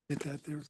Get that there.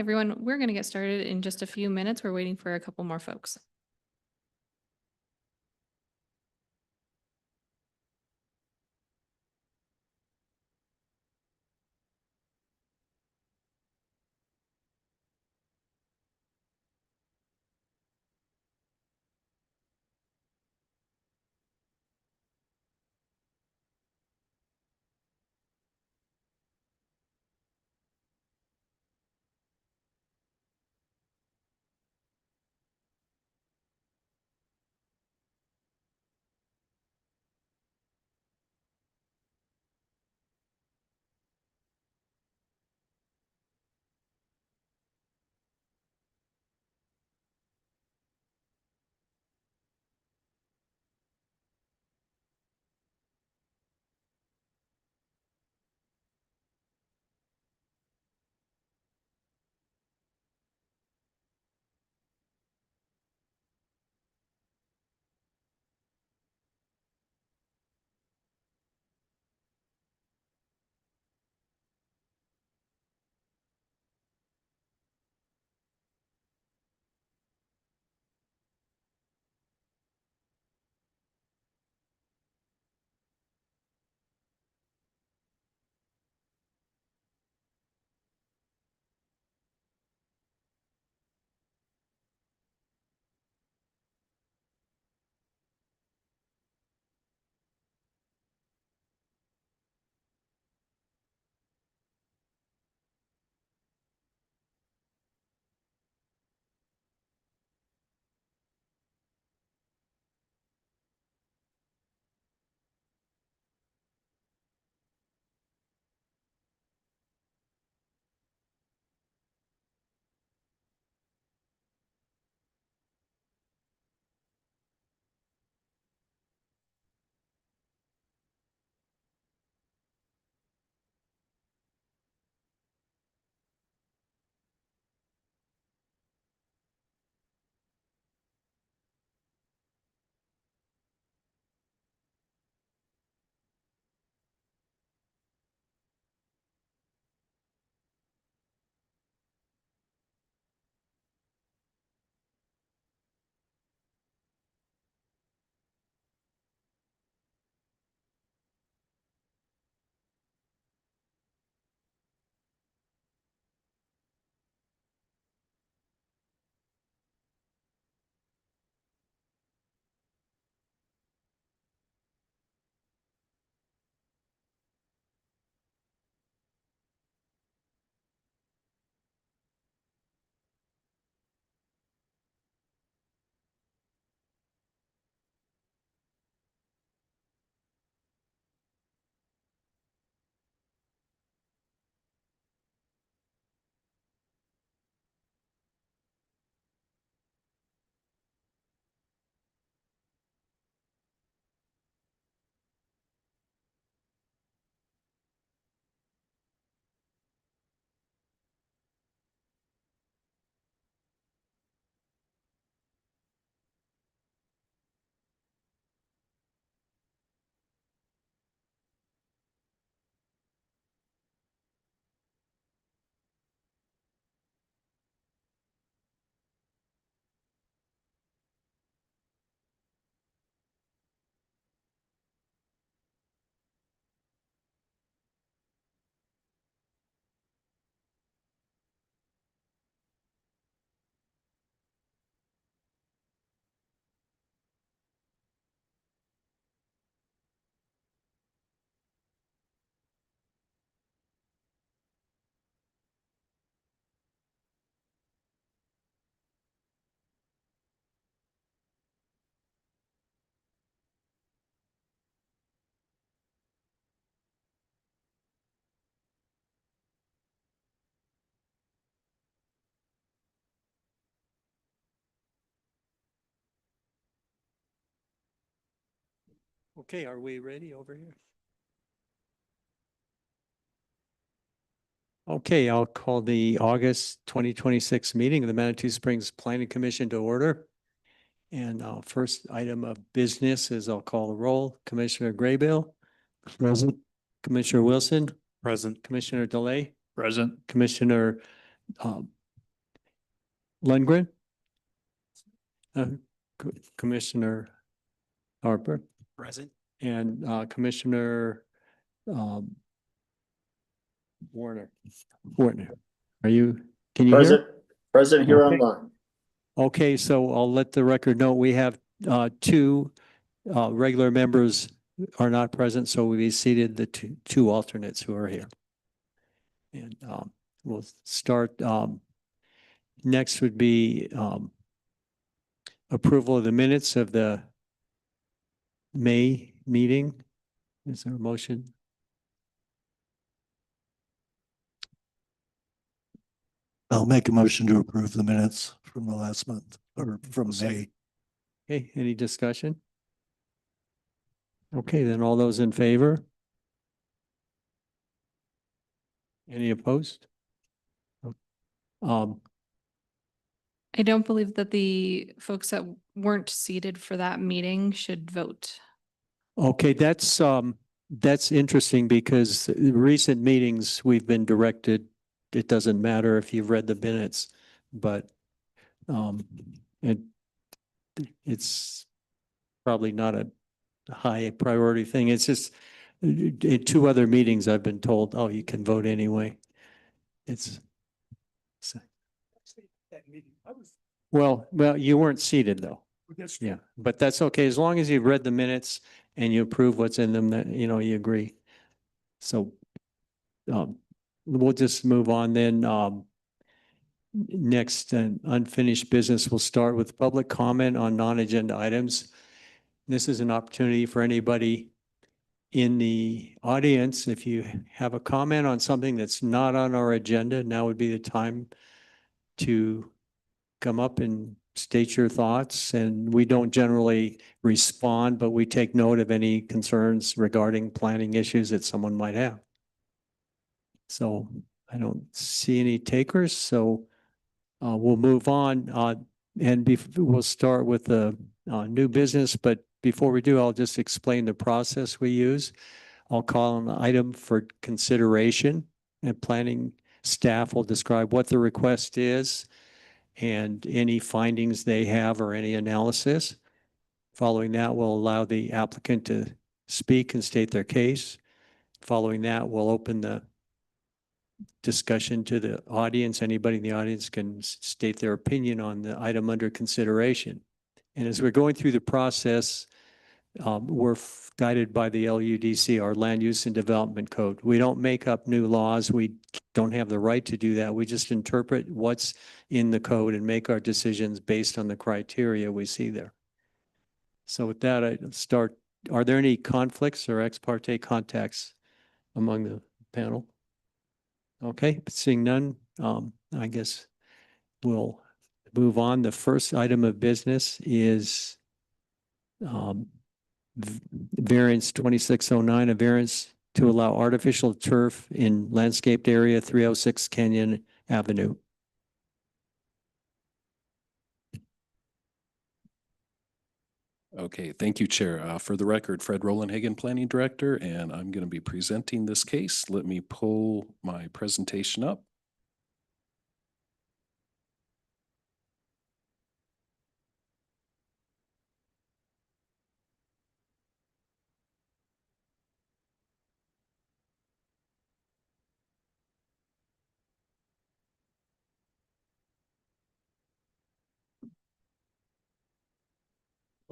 everyone. We're going to get started in just a few minutes. We're waiting for a couple more folks. Okay, are we ready over here? Okay, I'll call the August 2026 meeting of the Manitou Springs Planning Commission to order. And first item of business is I'll call the roll. Commissioner Graybill. Present. Commissioner Wilson. Present. Commissioner DeLay. Present. Commissioner Lundgren? Commissioner Harper? Present. And Commissioner Warner. Are you, can you Present, hear? present here Okay. online. Okay, so I'll let the record know we have two regular members are not present, so we seated the two alternates who are here. And we'll start. Next would be approval of the minutes of the May meeting. Is there a motion? I'll make a motion to approve the minutes from the last month or from May. Okay, any discussion? Okay, then all those in favor? Any opposed? Um, I don't believe that the folks that weren't seated for that meeting should vote. okay, that's interesting because recent meetings we've been directed, it doesn't matter if you've read the minutes, but it it's probably not a high priority thing. It's just in two other meetings I've been told, oh, you can vote anyway. It's well, you weren't seated though. Yeah, but that's okay. As long as you've read the minutes and you approve what's in them, that, you know, you agree. So we'll just move on then. Next, unfinished business, we'll start with public comment on non-agenda items. This is an opportunity for anybody in the audience. If you have a comment on something that's not on our agenda, now would be the time to come up and state your thoughts. And we don't generally respond, but we take note of any concerns regarding planning issues that someone might have. So I don't see any takers, so we'll move on. We'll start with the new business, but before we do, I'll just explain the process we use. I'll call an item for consideration, and planning staff will describe what the request is and any findings they have or any analysis. Following that, we'll allow the applicant to speak and state their case. Following that, we'll open the discussion to the audience. Anybody in the audience can state their opinion on the item under consideration. And as we're going through the process, we're guided by the LUDC, our Land Use and Development Code. We don't make up new laws. We don't have the right to do that. We just interpret what's in the code and make our decisions based on the criteria we see there. So with that, I start. Are there any conflicts or ex parte contacts among the panel? Okay, seeing none, I guess we'll move on. The first item of business is variance 2609, a variance to allow artificial turf in landscaped area 306 Canyon Avenue. Okay, thank you, Chair. For the record, Fred Rolandhagen, Planning Director, and I'm going to be presenting this case. Let me pull my presentation up.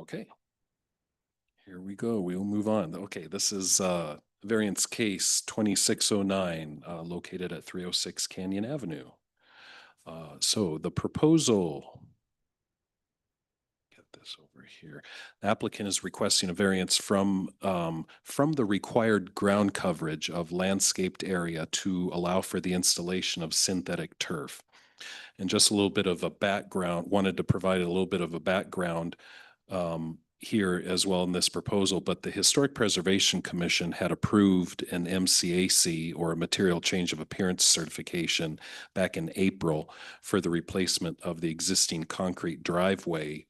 Okay. Here we go. We'll move on. Okay, this is variance case 2609 located at 306 Canyon Avenue. So the proposal, get this over here. The applicant is requesting a variance from the required ground coverage of landscaped area to allow for the installation of synthetic turf. And just a little bit of a background, wanted to provide a little bit of a background here as well in this proposal, but the Historic Preservation Commission had approved an MCAC, or a material change of appearance certification, back in April for the replacement of the existing concrete driveway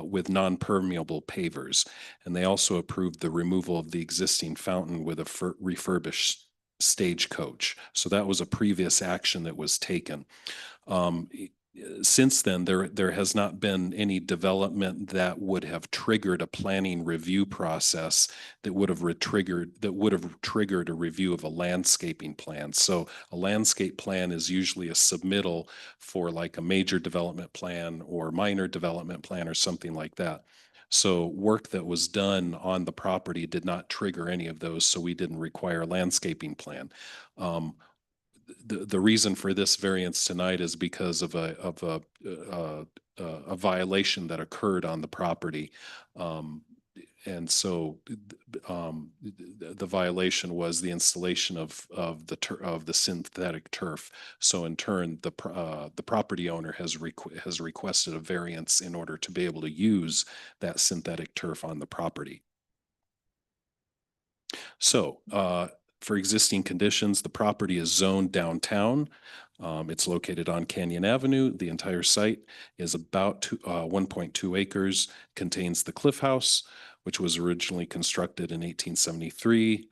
with non-permeable pavers. And they also approved the removal of the existing fountain with a refurbished stagecoach. So that was a previous action that was taken. since then, there has not been any development that would have triggered a planning review process that would have triggered a review of a landscaping plan. So a landscape plan is usually a submittal for like a major development plan or minor development plan or something like that. So work that was done on the property did not trigger any of those, so we didn't require a landscaping plan. The reason for this variance tonight is because of a violation that occurred on the property. And so the violation was the installation of the synthetic turf. So in turn, the property owner has requested a variance in order to be able to use that synthetic turf on the property. So for existing conditions, the property is zoned downtown. It's located on Canyon Avenue. The entire site is about 1.2 acres, contains the Cliff House, which was originally constructed in 1873.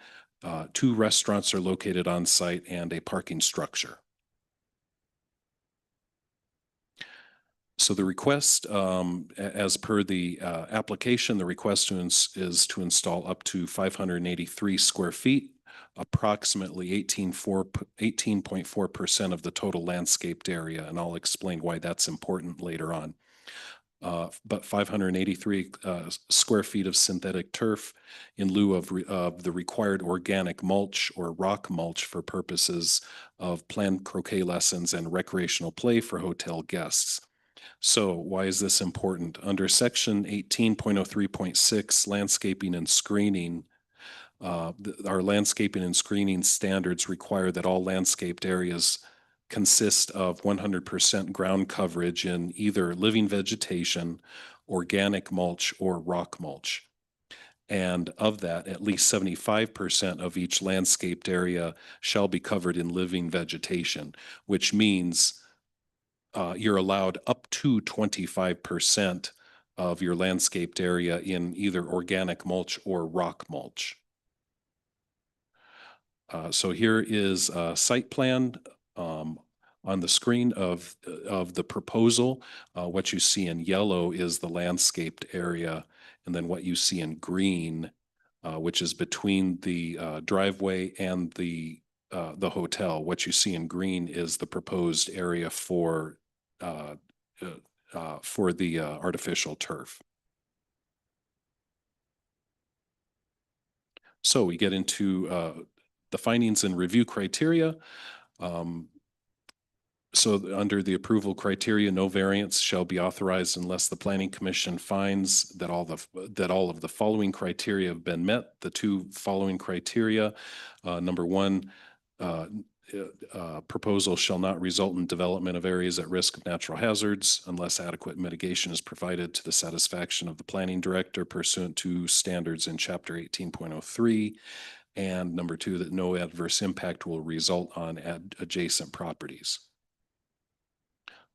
2 restaurants are located on site and a parking structure. So the request, as per the application, the request is to install up to 583 square feet, approximately 18.4% of the total landscaped area, and I'll explain why that's important later on. But 583 square feet of synthetic turf in lieu of the required organic mulch or rock mulch for purposes of planned croquet lessons and recreational play for hotel guests. So why is this important? Under section 18.03.6, landscaping and screening, our landscaping and screening standards require that all landscaped areas consist of 100% ground coverage in either living vegetation, organic mulch, or rock mulch. And of that, at least 75% of each landscaped area shall be covered in living vegetation, which means you're allowed up to 25% of your landscaped area in either organic mulch or rock mulch. So here is a site plan on the screen of the proposal. What you see in yellow is the landscaped area, and then what you see in green, which is between the driveway and the hotel. What you see in green is the proposed area for the artificial turf. So we get into the findings and review criteria. So under the approval criteria, no variance shall be authorized unless the Planning Commission finds that all of the following criteria have been met. The 2 following criteria, number 1, proposal shall not result in development of areas at risk of natural hazards unless adequate mitigation is provided to the satisfaction of the planning director pursuant to standards in Chapter 18.03. And number 2, that no adverse impact will result on adjacent properties.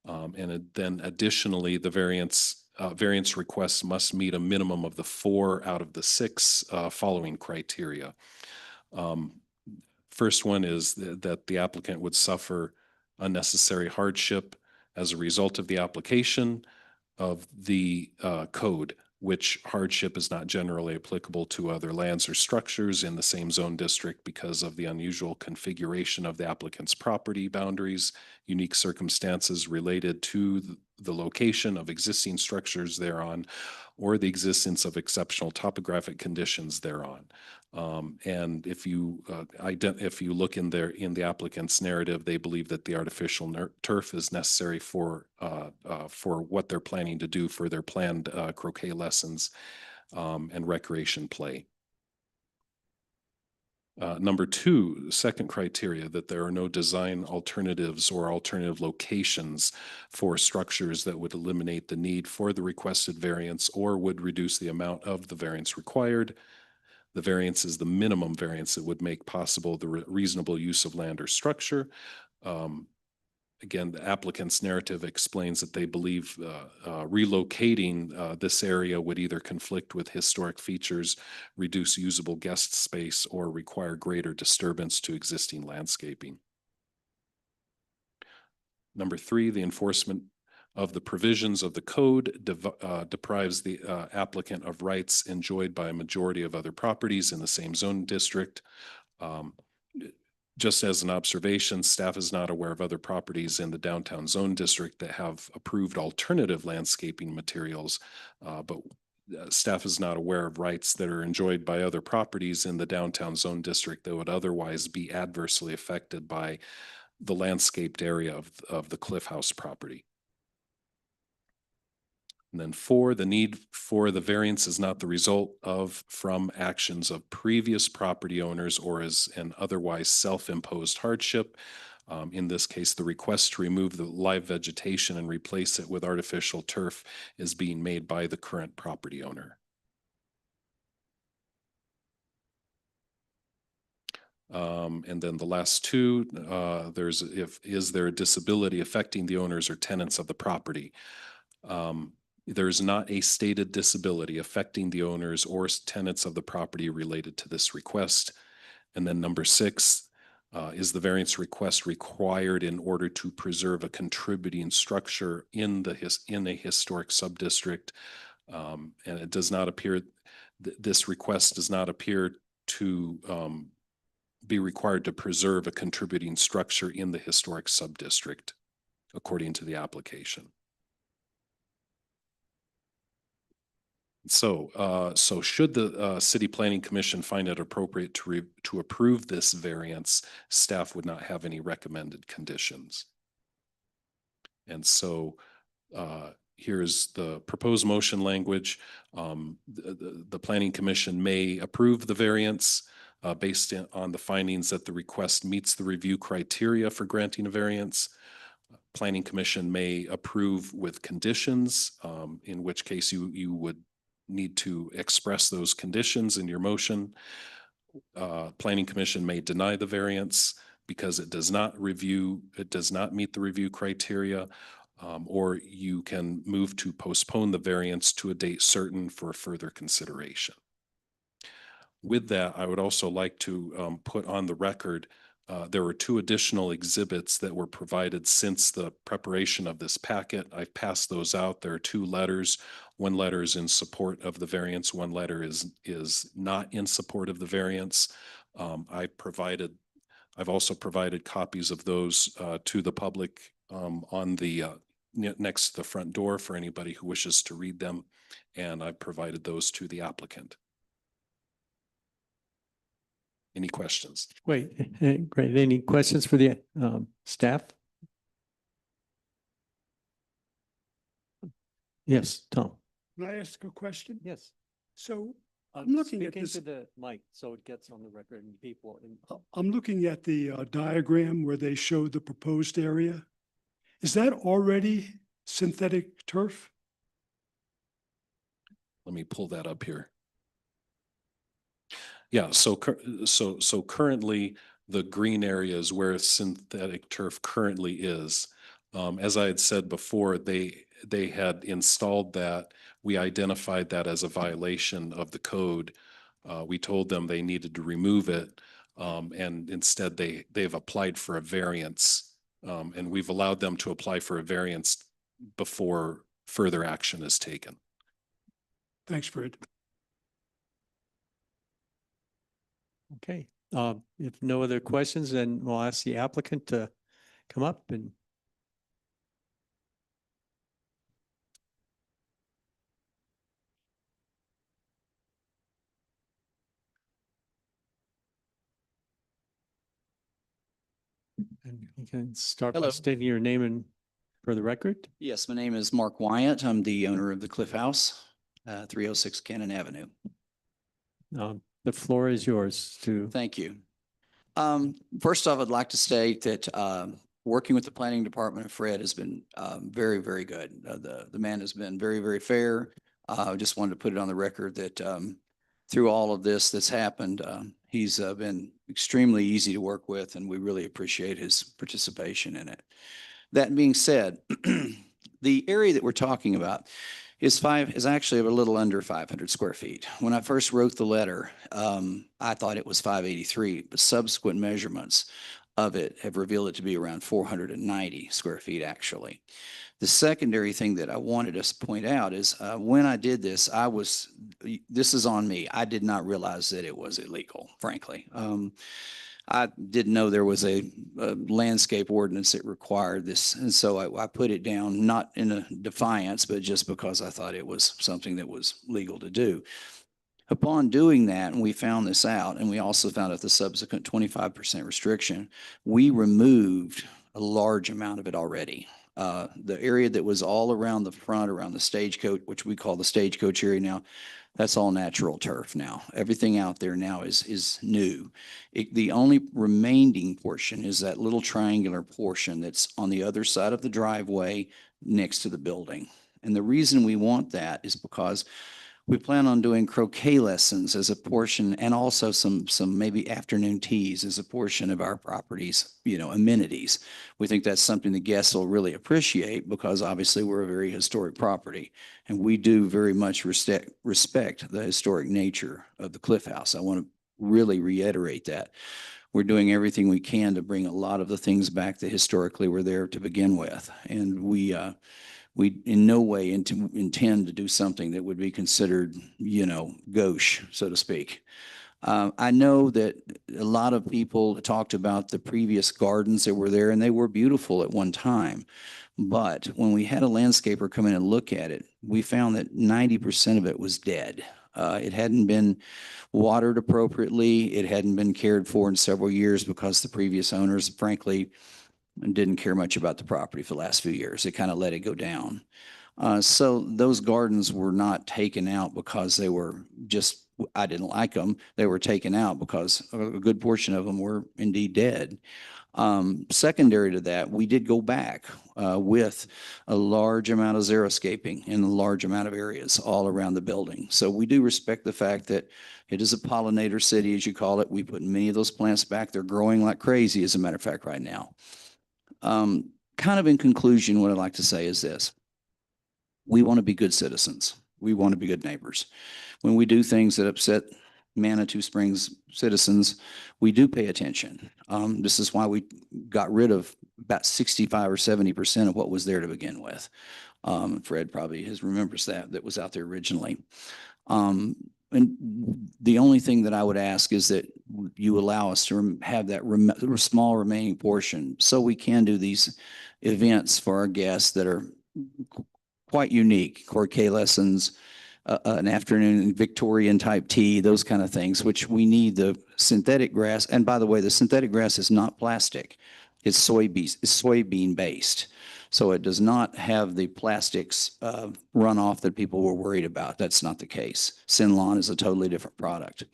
Then additionally, the variance requests must meet a minimum of the 4 out of the 6 following criteria. First one is that the applicant would suffer unnecessary hardship as a result of the application of the code, which hardship is not generally applicable to other lands or structures in the same zone district because of the unusual configuration of the applicant's property boundaries, unique circumstances related to the location of existing structures thereon, or the existence of exceptional topographic conditions thereon. And if you look in the applicant's narrative, they believe that the artificial turf is necessary for what they're planning to do for their planned croquet lessons and recreation play. Number 2, second criteria, that there are no design alternatives or alternative locations for structures that would eliminate the need for the requested variance or would reduce the amount of the variance required. The variance is the minimum variance that would make possible the reasonable use of land or structure. Again, the applicant's narrative explains that they believe relocating this area would either conflict with historic features, reduce usable guest space, or require greater disturbance to existing landscaping. Number 3, the enforcement of the provisions of the code, deprives the applicant of rights enjoyed by a majority of other properties in the same zone district. Just as an observation, staff is not aware of other properties in the downtown zone district that have approved alternative landscaping materials, but staff is not aware of rights that are enjoyed by other properties in the downtown zone district that would otherwise be adversely affected by the landscaped area of the Cliff House property. And then 4, the need for the variance is not the result of, from actions of previous property owners or is an otherwise self-imposed hardship. In this case, the request to remove the live vegetation and replace it with artificial turf is being made by the current property owner. And then the last 2, is there a disability affecting the owners or tenants of the property? There's not a stated disability affecting the owners or tenants of the property related to this request. And then number 6, is the variance request required in order to preserve a contributing structure in a historic subdistrict? And it does not appear, this request does not appear to be required to preserve a contributing structure in the historic subdistrict, according to the application. So should the City Planning Commission find it appropriate to approve this variance, staff would not have any recommended conditions. And so here's the proposed motion language. The Planning Commission may approve the variance based on the findings that the request meets the review criteria for granting a variance. Planning Commission may approve with conditions, in which case you would need to express those conditions in your motion. Planning Commission may deny the variance because it does not meet the review criteria, or you can move to postpone the variance to a date certain for further consideration. With that, I would also like to put on the record there were 2 additional exhibits that were provided since the preparation of this packet. I've passed those out. There are 2 letters. One letter is in support of the variance. One letter is not in support of the variance. I've also provided copies of those to the public on the next to the front door for anybody who wishes to read them. And I've provided those to the applicant. Any questions? Great. Any questions for the staff? Yes, Tom. Can I ask a question? Yes. So I'm looking at Speak this, into the mic so it gets on the record and people. I'm looking at the diagram where they showed the proposed area. Is that already synthetic turf? Let me pull that up here. Yeah, so currently the green area is where synthetic turf currently is. As I had said before, they had installed that. We identified that as a violation of the code. We told them they needed to remove it, and instead they've applied for a variance, and we've allowed them to apply for a variance before further action is taken. Thanks, Fred. Okay, if no other questions, then we'll ask the applicant to come up and. And you can start by Hello. stating your name and for the record. Yes, my name is Mark Wyatt. I'm the owner of the Cliff House, 306 Cannon Avenue. The floor is yours to. Thank you. First off, I'd like to state that working with the planning department of Fred has been very, very good. The man has been very, very fair. I just wanted to put it on the record that through all of this that's happened, he's been extremely easy to work with, and we really appreciate his participation in it. That being said, the area that we're talking about is actually a little under 500 square feet. When I first wrote the letter, I thought it was 583, but subsequent measurements of it have revealed it to be around 490 square feet, actually. The secondary thing that I wanted us to point out is when I did this, this is on me. I did not realize that it was illegal, frankly. I didn't know there was a landscape ordinance that required this. And so I put it down, not in a defiance, but just because I thought it was something that was legal to do. Upon doing that, and we found this out, and we also found out the subsequent 25% restriction, we removed a large amount of it already. The area that was all around the front, around the stagecoach, which we call the stagecoach area now, that's all natural turf now. Everything out there now is new. The only remaining portion is that little triangular portion that's on the other side of the driveway next to the building. And the reason we want that is because we plan on doing croquet lessons as a portion, and also some maybe afternoon teas as a portion of our property's, amenities. We think that's something the guests will really appreciate because obviously we're a very historic property, and we do very much respect the historic nature of the Cliff House. I want to really reiterate that. We're doing everything we can to bring a lot of the things back that historically were there to begin with, and we in no way intend to do something that would be considered, gauche, so to speak. I know that a lot of people talked about the previous gardens that were there, and they were beautiful at one time. But when we had a landscaper come in and look at it, we found that 90% of it was dead. It hadn't been watered appropriately. It hadn't been cared for in several years because the previous owners, frankly, didn't care much about the property for the last few years. They kind of let it go down. So those gardens were not taken out because they were just, I didn't like them. They were taken out because a good portion of them were indeed dead. Secondary to that, we did go back with a large amount of xeriscaping in a large amount of areas all around the building. So we do respect the fact that it is a pollinator city, as you call it. We put many of those plants back. They're growing like crazy, as a matter of fact, right now. Kind of in conclusion, what I'd like to say is this. We want to be good citizens. We want to be good neighbors. When we do things that upset Manitou Springs citizens, we do pay attention. This is why we got rid of about 65 or 70% of what was there to begin with. Fred probably remembers that was out there originally. And the only thing that I would ask is that you allow us to have that small remaining portion so we can do these events for our guests that are quite unique, croquet lessons, an afternoon Victorian type tea, those kind of things, which we need the synthetic grass. And by the way, the synthetic grass is not plastic. It's soybean based. So it does not have the plastics runoff that people were worried about. That's not the case. Sinlawn is a totally different product.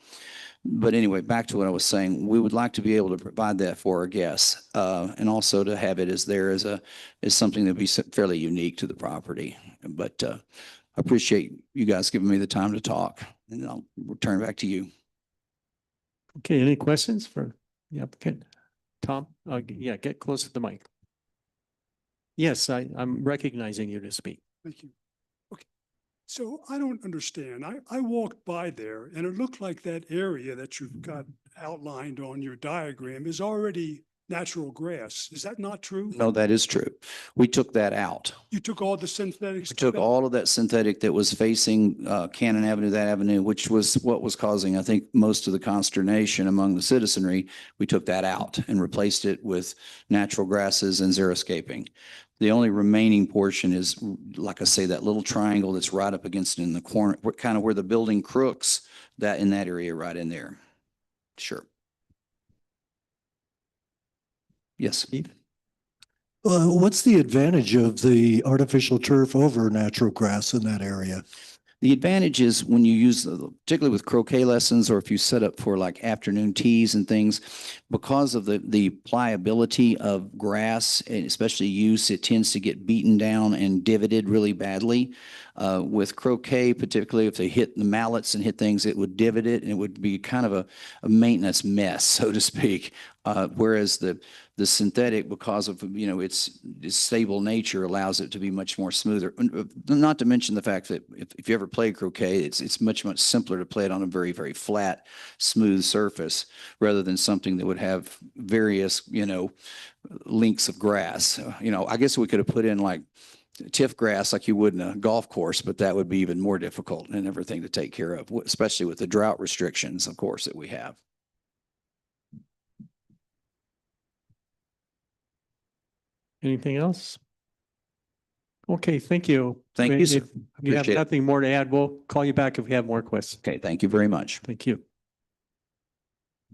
But anyway, back to what I was saying, we would like to be able to provide that for our guests, and also to have it as something that would be fairly unique to the property. But I appreciate you guys giving me the time to talk, and I'll return back to you. Okay, any questions for the applicant? Tom, yeah, get close to the mic. Yes, I'm recognizing you to speak. Thank you. Okay. So I don't understand. I walked by there and it looked like that area that you've got outlined on your diagram is already natural grass. Is that not true? No, that is true. We took that out. You took all the synthetic We stuff took out? all of that synthetic that was facing Cannon Avenue, that avenue, which was what was causing, I think, most of the consternation among the citizenry. We took that out and replaced it with natural grasses and xeriscaping. The only remaining portion is, like I say, that little triangle that's right up against it in the corner, kind of where the building crooks, that in that area right in there. Sure. Yes. Steve? What's the advantage of the artificial turf over natural grass in that area? The advantage is when you use, particularly with croquet lessons, or if you set up for like afternoon teas and things, because of the pliability of grass, and especially use, it tends to get beaten down and divoted really badly. With croquet, particularly if they hit the mallets and hit things, it would divot it, and it would be kind of a maintenance mess, so to speak. Whereas the The synthetic, because of, its stable nature, allows it to be much more smoother. Not to mention the fact that if you ever play croquet, it's much, much simpler to play it on a very, very flat, smooth surface rather than something that would have various, lengths of grass. I guess we could have put in like tiff grass like you would in a golf course, but that would be even more difficult and everything to take care of, especially with the drought restrictions, of course, that we have. Anything else? Okay, thank you. Thank you, sir. If you have Appreciate it. nothing more to add, we'll call you back if we have more questions. Okay, thank you very much. Thank you.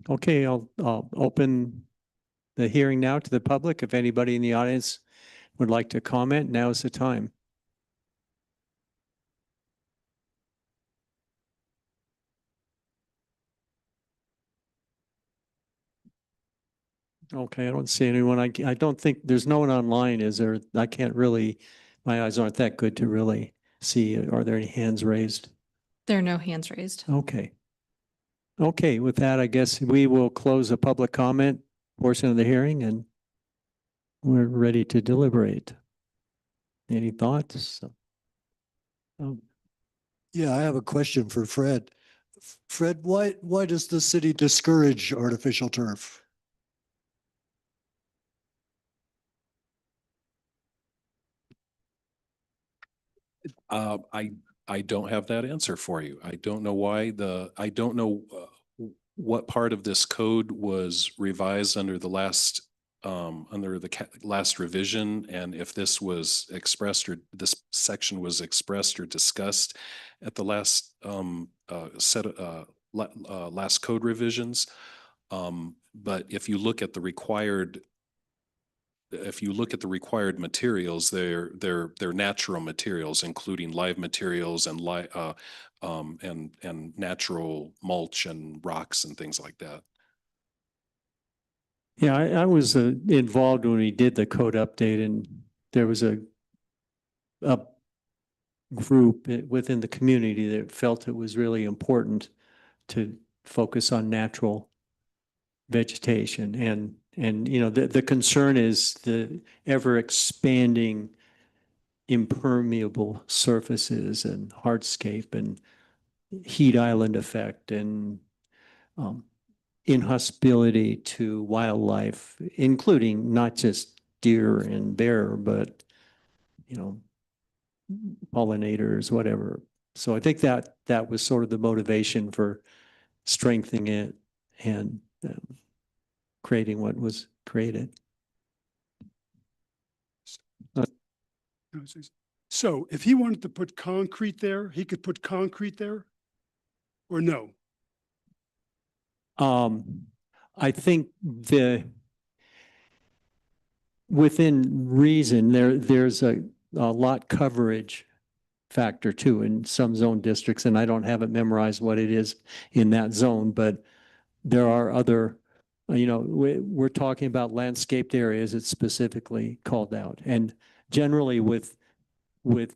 Okay, I'll open the hearing now to the public. If anybody in the audience would like to comment, now is the time. Okay, I don't see anyone. I don't think, there's no one online, is there? I can't really, my eyes aren't that good to really see. Are there any hands raised? There are no hands raised. Okay. Okay, with that, I guess we will close the public comment portion of the hearing and we're ready to deliberate. Any thoughts? Yeah, I have a question for Fred. Fred, why does the city discourage artificial turf? I don't have that answer for you. I don't know why I don't know what part of this code was revised under the last last revision, and if this was expressed or this section was expressed or discussed at the last last code revisions. But if you look at the required materials, they're natural materials, including live materials and and natural mulch and rocks and things like that. Yeah, I was involved when we did the code update, and there was a group within the community that felt it was really important to focus on natural vegetation. And the concern is the ever expanding impermeable surfaces and hardscape and heat island effect and inhospitality to wildlife, including not just deer and bear, but pollinators, whatever. So I think that was sort of the motivation for strengthening it and creating what was created. So if he wanted to put concrete there, he could put concrete there? Or no? I think within reason, there's a lot coverage factor too in some zone districts, and I don't have it memorized what it is in that zone, but there are other, we're talking about landscaped areas. It's specifically called out. And generally with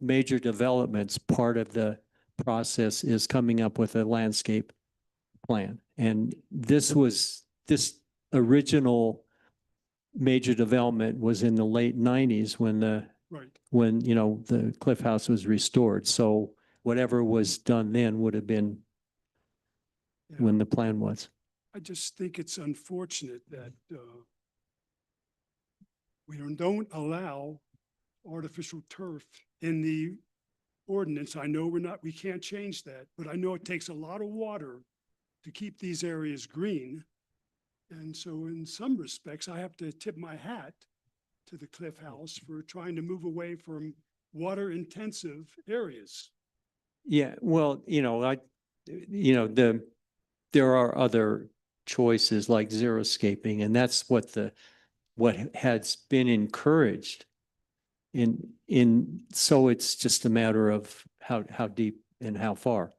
major developments, part of the process is coming up with a landscape plan. And this original major development was in the late 90s when the Cliff House was restored. So whatever was done then would have been when the plan was. I just think it's unfortunate that we don't allow artificial turf in the ordinance. I know we can't change that, but I know it takes a lot of water to keep these areas green. And so in some respects, I have to tip my hat to the Cliff House for trying to move away from water intensive areas. Yeah, well, there are other choices like xeriscaping, and that's what has been encouraged so it's just a matter of how deep and how far.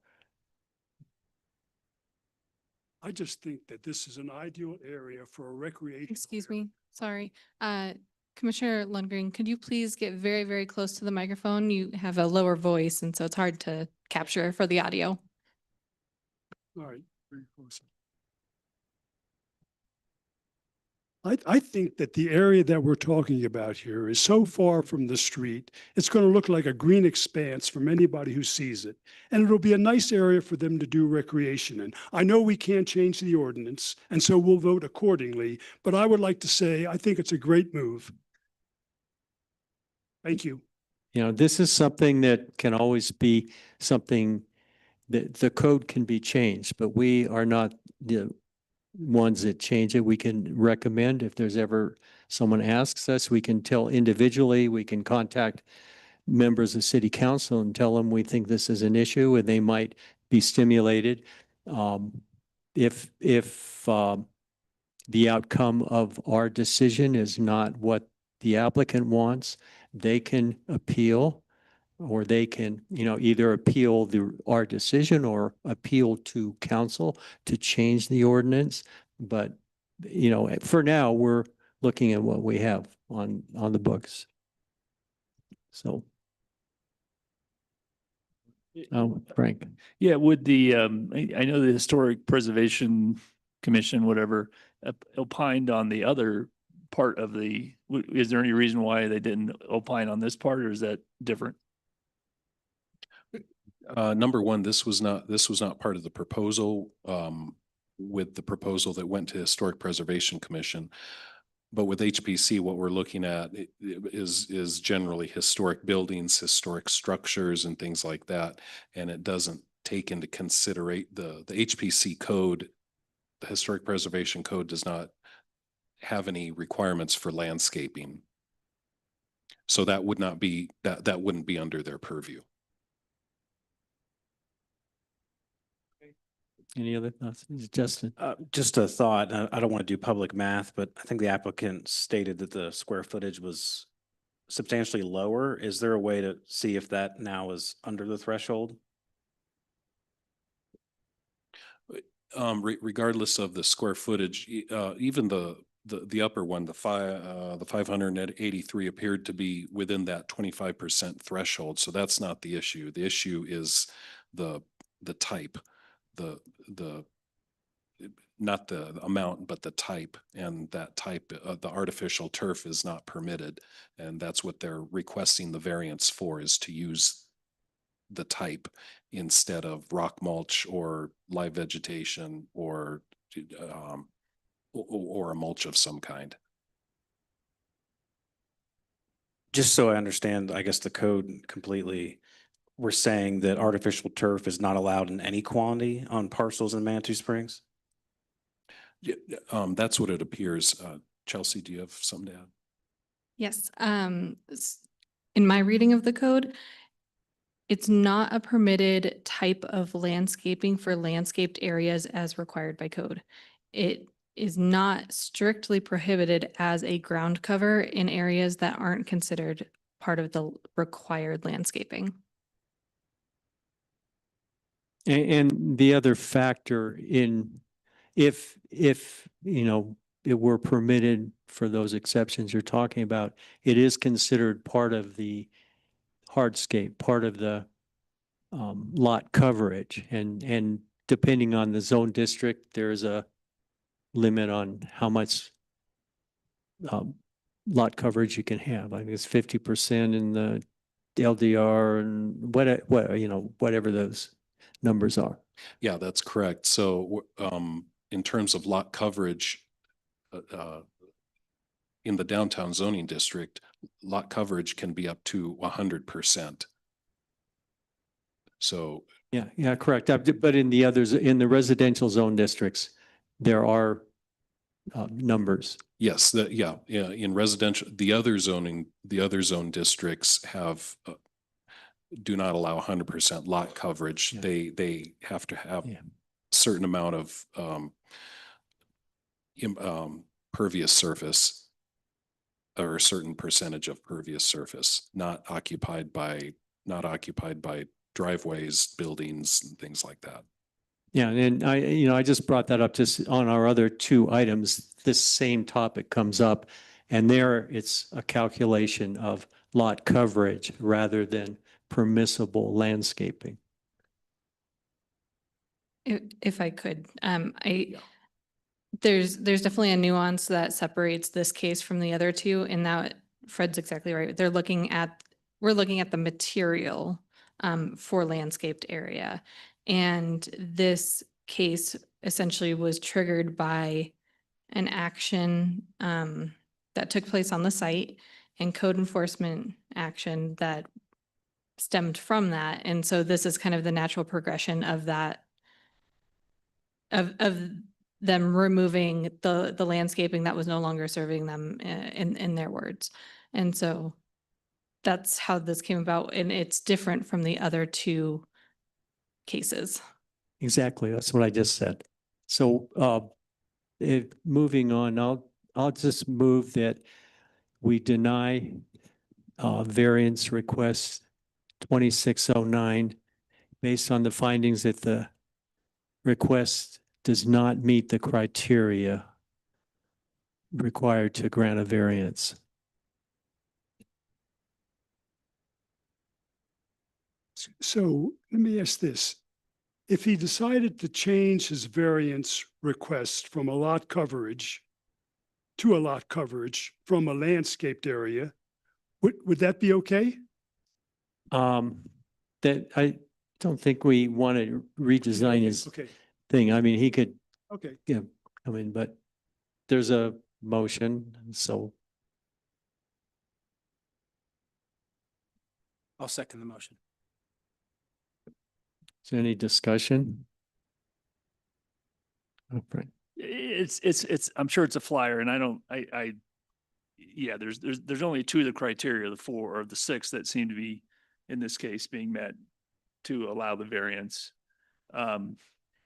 I just think that this is an ideal area for a recreation. Excuse me, sorry. Commissioner Lundgren, could you please get very, very close to the microphone? You have a lower voice, and so it's hard to capture for the audio. All right, very close. I think that the area that we're talking about here is so far from the street, it's going to look like a green expanse from anybody who sees it. And it'll be a nice area for them to do recreation in. I know we can't change the ordinance, and so we'll vote accordingly, but I would like to say, I think it's a great move. Thank you. You know, this is something that can always be something that the code can be changed, but we are not the ones that change it. We can recommend if there's ever someone asks us, we can tell individually, we can contact members of city council and tell them we think this is an issue and they might be stimulated. If the outcome of our decision is not what the applicant wants, they can appeal, or they can, you know, either appeal our decision or appeal to council to change the ordinance. But, you know, for now, we're looking at what we have on the books. So. Frank. Yeah, would the, I know the Historic Preservation Commission, whatever, opined on the other part of the, is there any reason why they didn't opine on this part, or is that different? Number one, this was not part of the proposal, with the proposal that went to Historic Preservation Commission. But with HPC, what we're looking at is generally historic buildings, historic structures and things like that. And it doesn't take into consideration the HPC code. The Historic Preservation Code does not have any requirements for landscaping. So that would not be, that wouldn't be under their purview. Any other thoughts? Justin? Just a thought, I don't want to do public math, but I think the applicant stated that the square footage was substantially lower. Is there a way to see if that now is under the threshold? Regardless of the square footage, even the upper one, the 583 appeared to be within that 25% threshold. So that's not the issue. The issue is the type. Not the amount, but the type, and that type, the artificial turf is not permitted. And that's what they're requesting the variance for, is to use the type instead of rock mulch or live vegetation or a mulch of some kind. Just so I understand, I guess the code completely, we're saying that artificial turf is not allowed in any quantity on parcels in Manitou Springs? Yeah, that's what it appears. Chelsea, do you have something to add? Yes. In my reading of the code, it's not a permitted type of landscaping for landscaped areas as required by code. It is not strictly prohibited as a ground cover in areas that aren't considered part of the required landscaping. And the other factor if, you know, it were permitted for those exceptions you're talking about, it is considered part of the hardscape, part of the lot coverage. And depending on the zone district, there's a limit on how much lot coverage you can have. I think it's 50% in the LDR and what, you know, whatever those numbers are. Yeah, that's correct. So in terms of lot coverage, in the downtown zoning district, lot coverage can be up to 100%. So Yeah, correct. But in the others, in the residential zone districts, there are numbers. yes, in residential, the other zone districts have do not allow 100% lot coverage. Yeah. They have to have Yeah. certain amount of pervious surface, or a certain percentage of pervious surface, not occupied by driveways, buildings, and things like that. Yeah, and I just brought that up just on our other two items. This same topic comes up, and there it's a calculation of lot coverage rather than permissible landscaping. If I could, there's definitely a nuance that separates this case from the other two, in that Fred's exactly right. We're looking at the material for landscaped area. And this case essentially was triggered by an action that took place on the site and code enforcement action that stemmed from that. And so this is kind of the natural progression of that, of them removing the landscaping that was no longer serving them in their words. And so that's how this came about, and it's different from the other two cases. Exactly. That's what I just said. So, moving on, I'll just move that we deny, variance request 2609 based on the findings that the request does not meet the criteria required to grant a variance. So let me ask this. If he decided to change his variance request from a lot coverage to a lot coverage from a landscaped area, would that be okay? That I don't think we want to redesign his Okay, thing. I mean, he could, okay. come in, but there's a motion, so I'll second the motion. is there any discussion? Oh, Frank. I'm sure it's a flyer and yeah, there's only two of the criteria, the four or the six that seem to be, in this case, being met to allow the variance.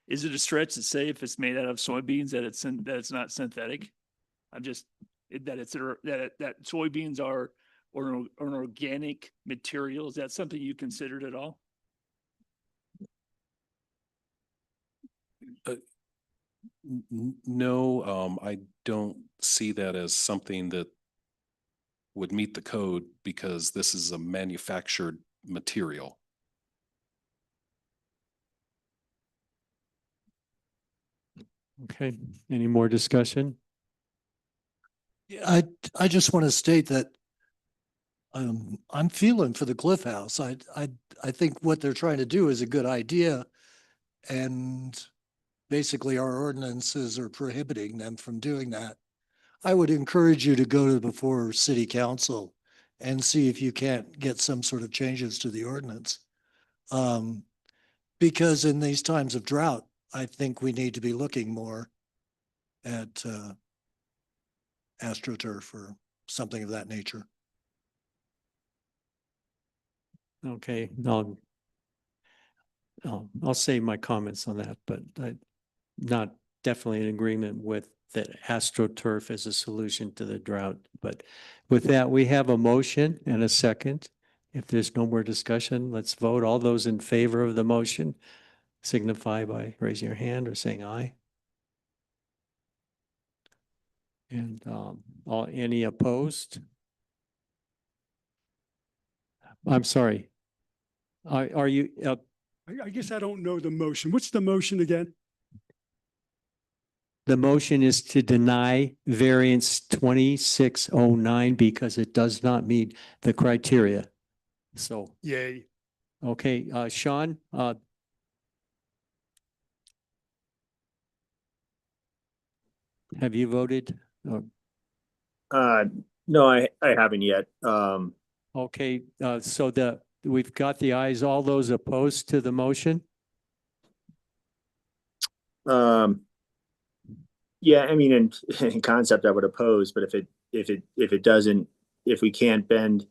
Is it a stretch to say if it's made out of soybeans that it's not synthetic? That soybeans are an organic material. Is that something you considered at all? No, I don't see that as something that would meet the code because this is a manufactured material. Okay, any more discussion? Yeah, I just want to state that I'm feeling for the Cliff House. I think what they're trying to do is a good idea. And basically our ordinances are prohibiting them from doing that. I would encourage you to go to before city council and see if you can't get some sort of changes to the ordinance. Because in these times of drought, I think we need to be looking more at AstroTurf or something of that nature. Okay, I'll save my comments on that, but I'm not definitely in agreement with that AstroTurf as a solution to the drought. But with that, we have a motion and a second. If there's no more discussion, let's vote. All those in favor of the motion signify by raising your hand or saying aye. And any opposed? I'm sorry. Are you, I guess I don't know the motion. What's the motion again? the motion is to deny variance 2609 because it does not meet the criteria. So, Yay. okay, Sean, have you voted? No, I haven't yet. Okay, so we've got the ayes. All those opposed to the motion? Yeah, I mean, in concept, I would oppose, but if it doesn't, if we can't bend,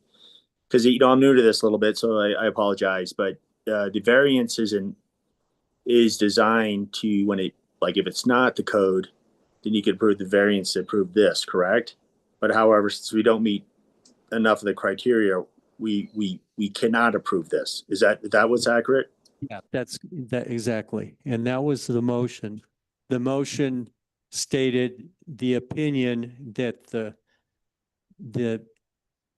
because I'm new to this a little bit, so I apologize, but the variance is designed to when it if it's not the code, then you could approve the variance to approve this, correct? But however, since we don't meet enough of the criteria, we cannot approve this. Is that what's accurate? Yeah, that's exactly. And that was the motion. The motion stated the opinion that the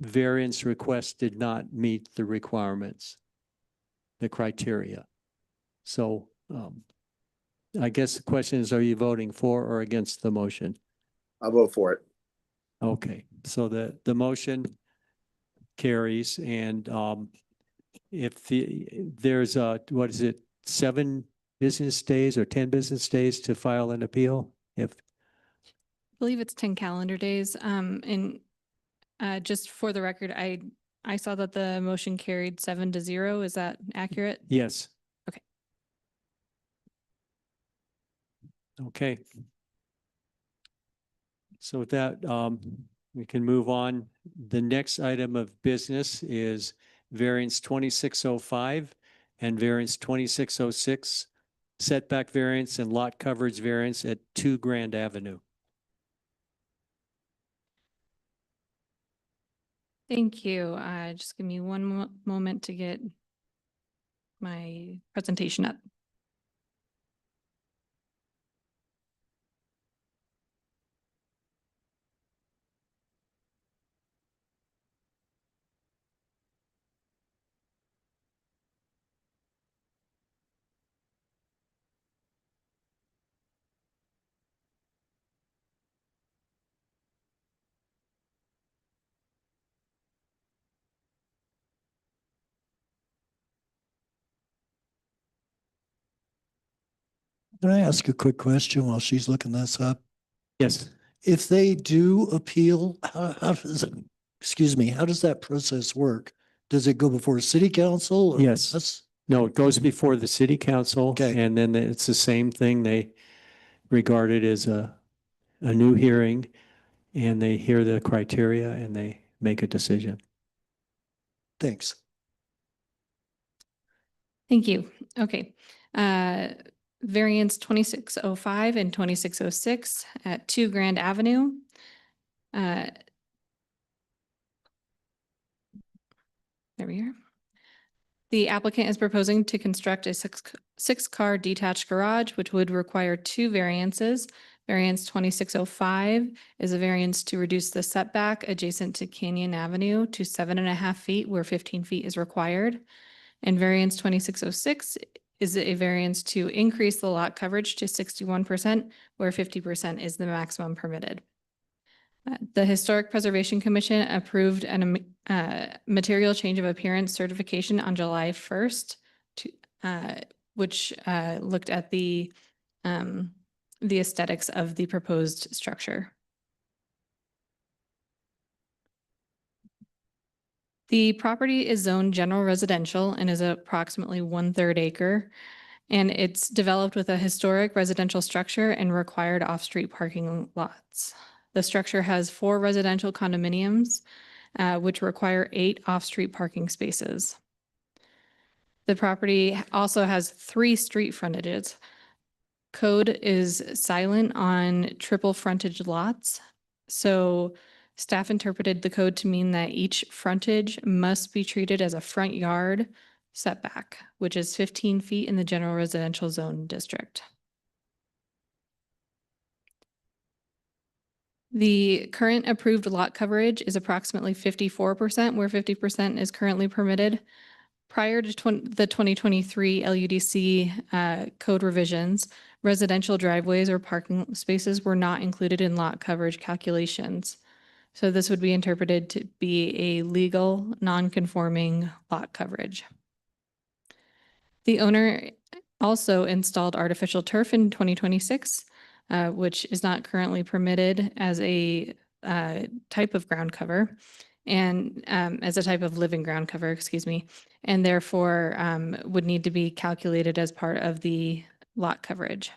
variance request did not meet the requirements, the criteria. So I guess the question is, are you voting for or against the motion? I'll vote for it. Okay, so the motion carries and if there's what is it, 7 business days or 10 business days to file an appeal? If, I believe it's 10 calendar days. And just for the record, I saw that the motion carried 7-0. Is that accurate? yes. Okay. Okay. So with that, we can move on. The next item of business is variance 2605 and variance 2606, setback variance and lot coverage variance at 2 Grand Avenue. Thank you. Just give me one moment to get my presentation up. Can I ask a quick question while she's looking this up? Yes. If they do appeal, how does it, excuse me, how does that process work? Does it go before city council? or Yes. us? No, it goes before the city council. Okay. And then it's the same thing. They regard it as a new hearing and they hear the criteria and they make a decision. Thanks. Thank you. Okay. Variance 2605 and 2606 at 2 Grand Avenue. There we are. The applicant is proposing to construct a six-car detached garage, which would require 2 variances. Variance 2605 is a variance to reduce the setback adjacent to Canyon Avenue to 7.5 feet where 15 feet is required. And variance 2606 is a variance to increase the lot coverage to 61% where 50% is the maximum permitted. The Historic Preservation Commission approved a material change of appearance certification on July 1st, which looked at the aesthetics of the proposed structure. The property is zoned general residential and is approximately 1/3 acre. And it's developed with a historic residential structure and required off-street parking lots. The structure has 4 residential condominiums, which require 8 off-street parking spaces. The property also has 3 street frontages. Code is silent on triple frontage lots. So staff interpreted the code to mean that each frontage must be treated as a front yard setback, which is 15 feet in the general residential zone district. The current approved lot coverage is approximately 54%, where 50% is currently permitted. Prior to the 2023 LUDC code revisions, residential driveways or parking spaces were not included in lot coverage calculations. So this would be interpreted to be a legal, non-conforming lot coverage. The owner also installed artificial turf in 2026, which is not currently permitted as a type of ground cover and as a type of living ground cover, excuse me, and therefore would need to be calculated as part of the lot coverage.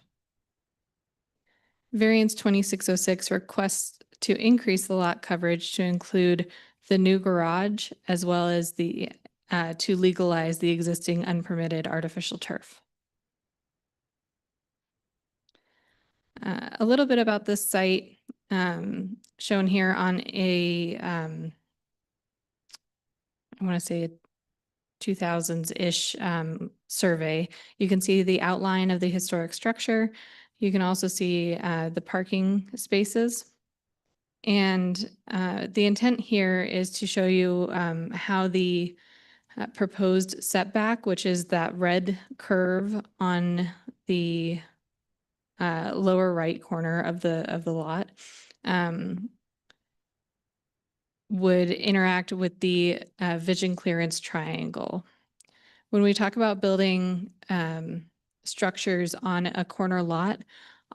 Variance 2606 requests to increase the lot coverage to include the new garage as well as the to legalize the existing unpermitted artificial turf. A little bit about this site shown here on a, I want to say 2000s-ish survey. You can see the outline of the historic structure. You can also see the parking spaces. And the intent here is to show you how the proposed setback, which is that red curve on the lower right corner of the lot, would interact with the vision clearance triangle. When we talk about building structures on a corner lot,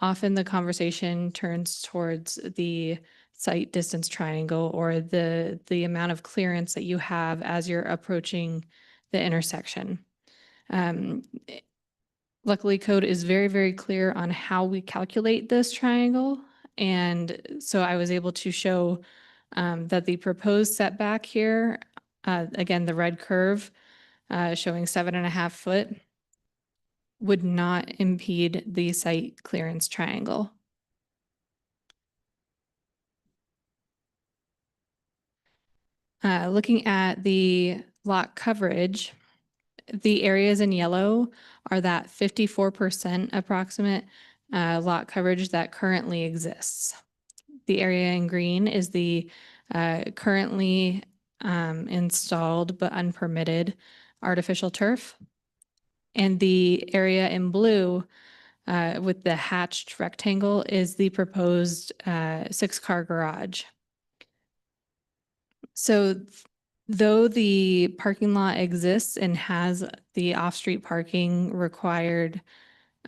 often the conversation turns towards the site distance triangle or the amount of clearance that you have as you're approaching the intersection. Luckily, code is very, very clear on how we calculate this triangle. And so I was able to show that the proposed setback here, again, the red curve showing 7.5 foot, would not impede the site clearance triangle. Looking at the lot coverage, the areas in yellow are that 54% approximate lot coverage that currently exists. The area in green is the currently installed but unpermitted artificial turf. And the area in blue with the hatched rectangle is the proposed 6-car garage. So though the parking lot exists and has the off-street parking required,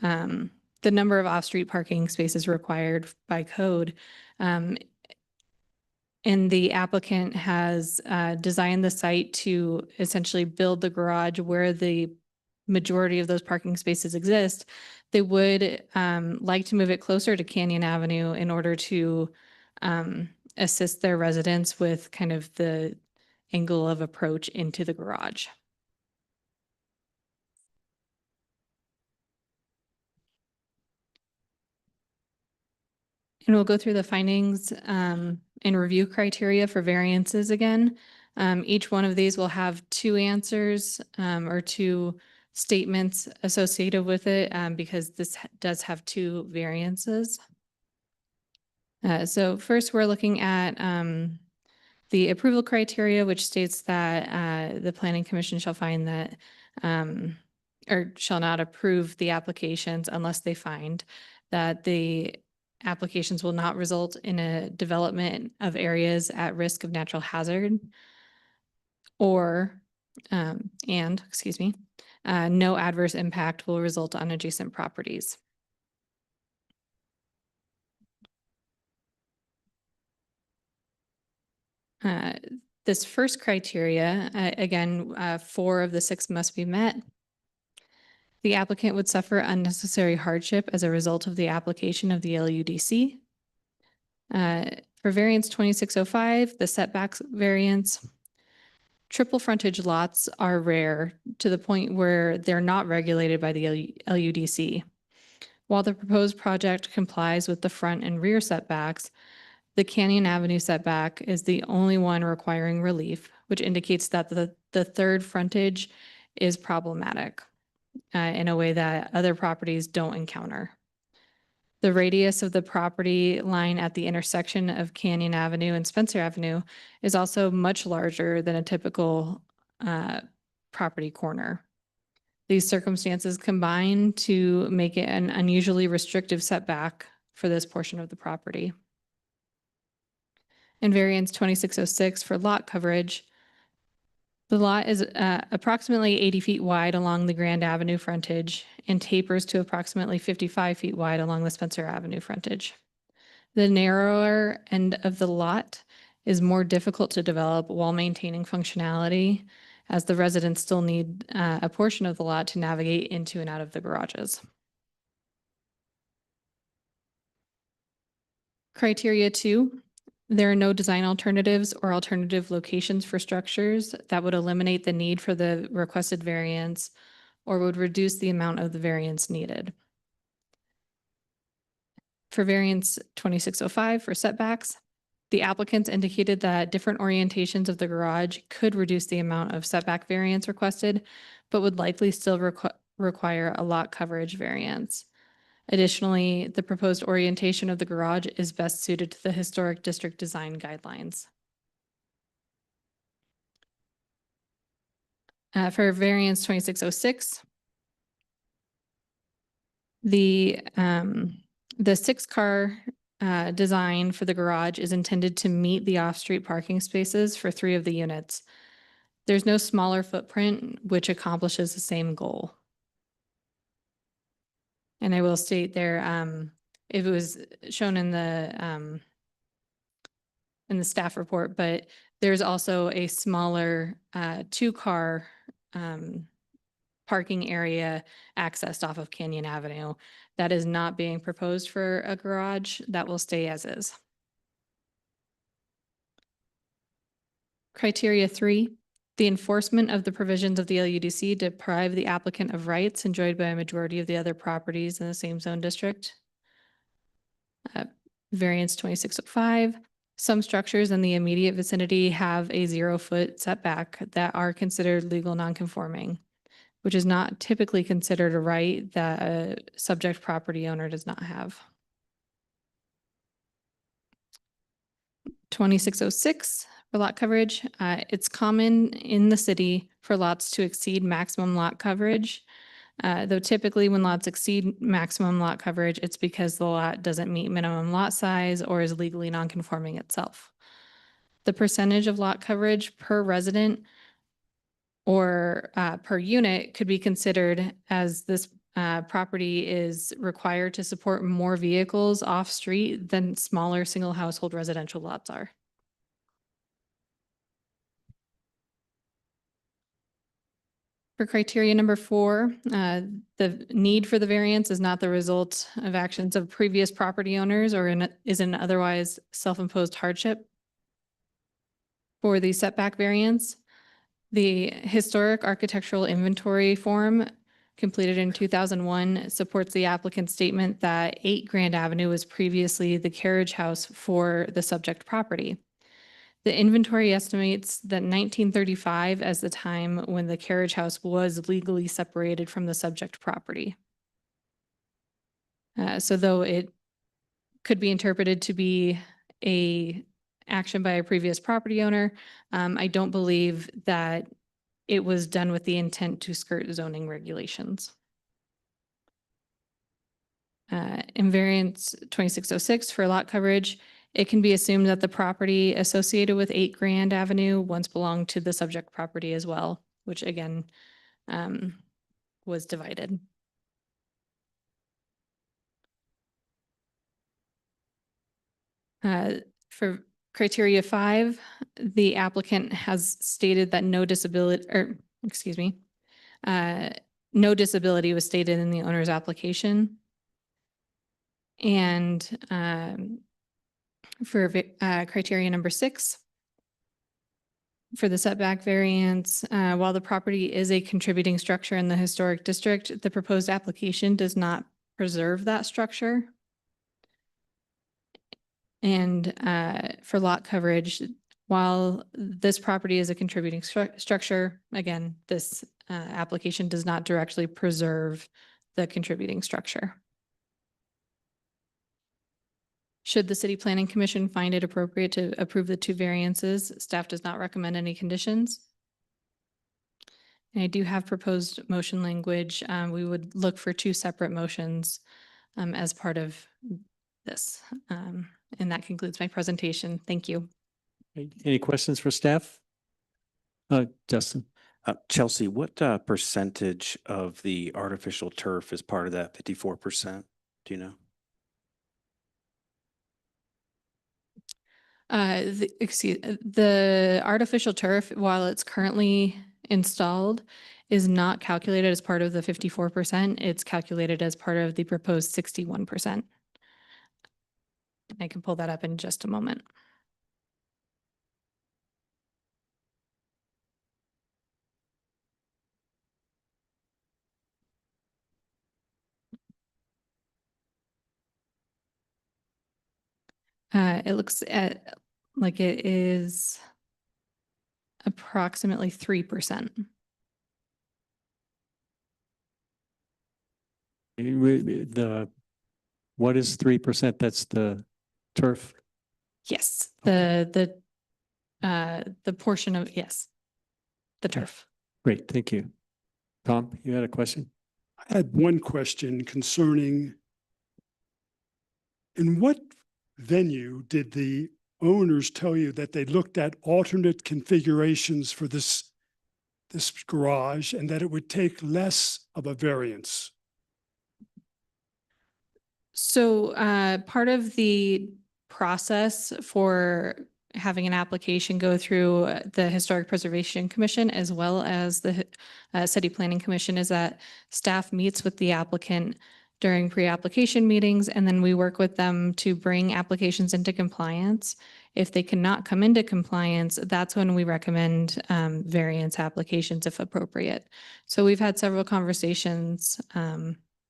the number of off-street parking spaces required by code, and the applicant has designed the site to essentially build the garage where the majority of those parking spaces exist, they would like to move it closer to Canyon Avenue in order to assist their residents with kind of the angle of approach into the garage. And we'll go through the findings and review criteria for variances again. Each one of these will have 2 answers or 2 statements associated with it because this does have 2 variances. So first we're looking at the approval criteria, which states that the Planning Commission shall find that or shall not approve the applications unless they find that the applications will not result in a development of areas at risk of natural hazard or, no adverse impact will result on adjacent properties. This first criteria, again, 4 of the 6 must be met. The applicant would suffer unnecessary hardship as a result of the application of the LUDC. For variance 2605, the setbacks variance, triple frontage lots are rare to the point where they're not regulated by the LUDC. While the proposed project complies with the front and rear setbacks, the Canyon Avenue setback is the only one requiring relief, which indicates that the third frontage is problematic in a way that other properties don't encounter. The radius of the property line at the intersection of Canyon Avenue and Spencer Avenue is also much larger than a typical property corner. These circumstances combine to make it an unusually restrictive setback for this portion of the property. In variance 2606 for lot coverage, the lot is approximately 80 feet wide along the Grand Avenue frontage and tapers to approximately 55 feet wide along the Spencer Avenue frontage. The narrower end of the lot is more difficult to develop while maintaining functionality, as the residents still need a portion of the lot to navigate into and out of the garages. Criteria 2. There are no design alternatives or alternative locations for structures that would eliminate the need for the requested variance or would reduce the amount of the variance needed. For variance 2605 for setbacks, the applicants indicated that different orientations of the garage could reduce the amount of setback variance requested, but would likely still require a lot coverage variance. Additionally, the proposed orientation of the garage is best suited to the historic district design guidelines. For variance 2606, The 6-car design for the garage is intended to meet the off-street parking spaces for 3 of the units. There's no smaller footprint, which accomplishes the same goal. And I will state there, it was shown in the staff report, but there's also a smaller 2-car parking area accessed off of Canyon Avenue. That is not being proposed for a garage. That will stay as is. Criteria 3, the enforcement of the provisions of the LUDC deprive the applicant of rights enjoyed by a majority of the other properties in the same zone district. Variance 2605. Some structures in the immediate vicinity have a 0-foot setback that are considered legal nonconforming, which is not typically considered a right that a subject property owner does not have. 2606 for lot coverage. It's common in the city for lots to exceed maximum lot coverage. Though typically when lots exceed maximum lot coverage, it's because the lot doesn't meet minimum lot size or is legally nonconforming itself. The percentage of lot coverage per resident or per unit could be considered as this property is required to support more vehicles off-street than smaller single household residential lots are. For criteria number 4, the need for the variance is not the result of actions of previous property owners or is an otherwise self-imposed hardship. For the setback variance, the historic architectural inventory form completed in 2001 supports the applicant's statement that 8 Grand Avenue was previously the carriage house for the subject property. The inventory estimates that 1935 as the time when the carriage house was legally separated from the subject property. So though it could be interpreted to be a action by a previous property owner, I don't believe that it was done with the intent to skirt zoning regulations. In variance 2606 for lot coverage, it can be assumed that the property associated with 8 Grand Avenue once belonged to the subject property as well, which again was divided. For criteria 5, the applicant has stated that no disability was stated in the owner's application. And for criteria number 6, for the setback variance, while the property is a contributing structure in the historic district, the proposed application does not preserve that structure. And for lot coverage, while this property is a contributing structure, again, this application does not directly preserve the contributing structure. Should the City Planning Commission find it appropriate to approve the 2 variances, staff does not recommend any conditions. And I do have proposed motion language. We would look for 2 separate motions as part of this. And that concludes my presentation. Thank you. Any questions for staff? Justin? Chelsea, what percentage of the artificial turf is part of that 54%? Do you know? The artificial turf, while it's currently installed, is not calculated as part of the 54%. It's calculated as part of the proposed 61%. I can pull that up in just a moment. It looks at like it is approximately 3%. What is 3%? That's the turf? Yes, Okay. the portion of, yes, the turf. Great, thank you. Tom, you had a question? I had one question concerning, in what venue did the owners tell you that they looked at alternate configurations for this garage and that it would take less of a variance? So part of the process for having an application go through the Historic Preservation Commission as well as the City Planning Commission is that staff meets with the applicant during pre-application meetings, and then we work with them to bring applications into compliance. If they cannot come into compliance, that's when we recommend variance applications if appropriate. So we've had several conversations.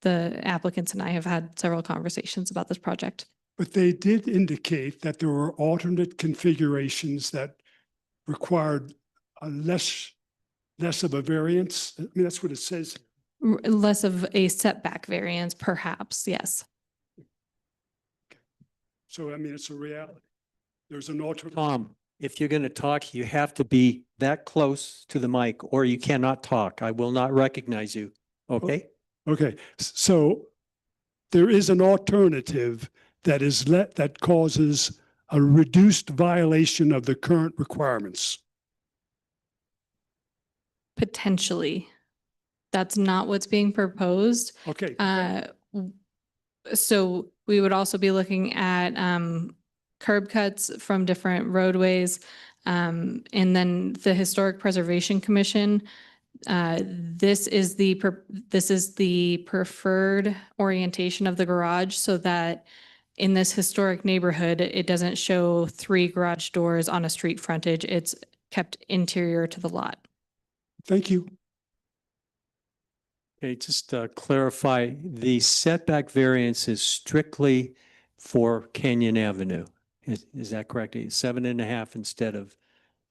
The applicants and I have had several conversations about this project. But they did indicate that there were alternate configurations that required a less of a variance. I mean, that's what it says. Less of a setback variance, perhaps, yes. So, I mean, it's a reality. There's an alternate. Tom, if you're going to talk, you have to be that close to the mic or you cannot talk. I will not recognize you. Okay? Okay, so there is an alternative that that causes a reduced violation of the current requirements. Potentially. That's not what's being proposed. Okay. So we would also be looking at curb cuts from different roadways. And then the Historic Preservation Commission, this is the preferred orientation of the garage so that in this historic neighborhood, it doesn't show 3 garage doors on a street frontage. It's kept interior to the lot. Thank you. Okay, just to clarify, the setback variance is strictly for Canyon Avenue. Is that correct? 7.5 instead of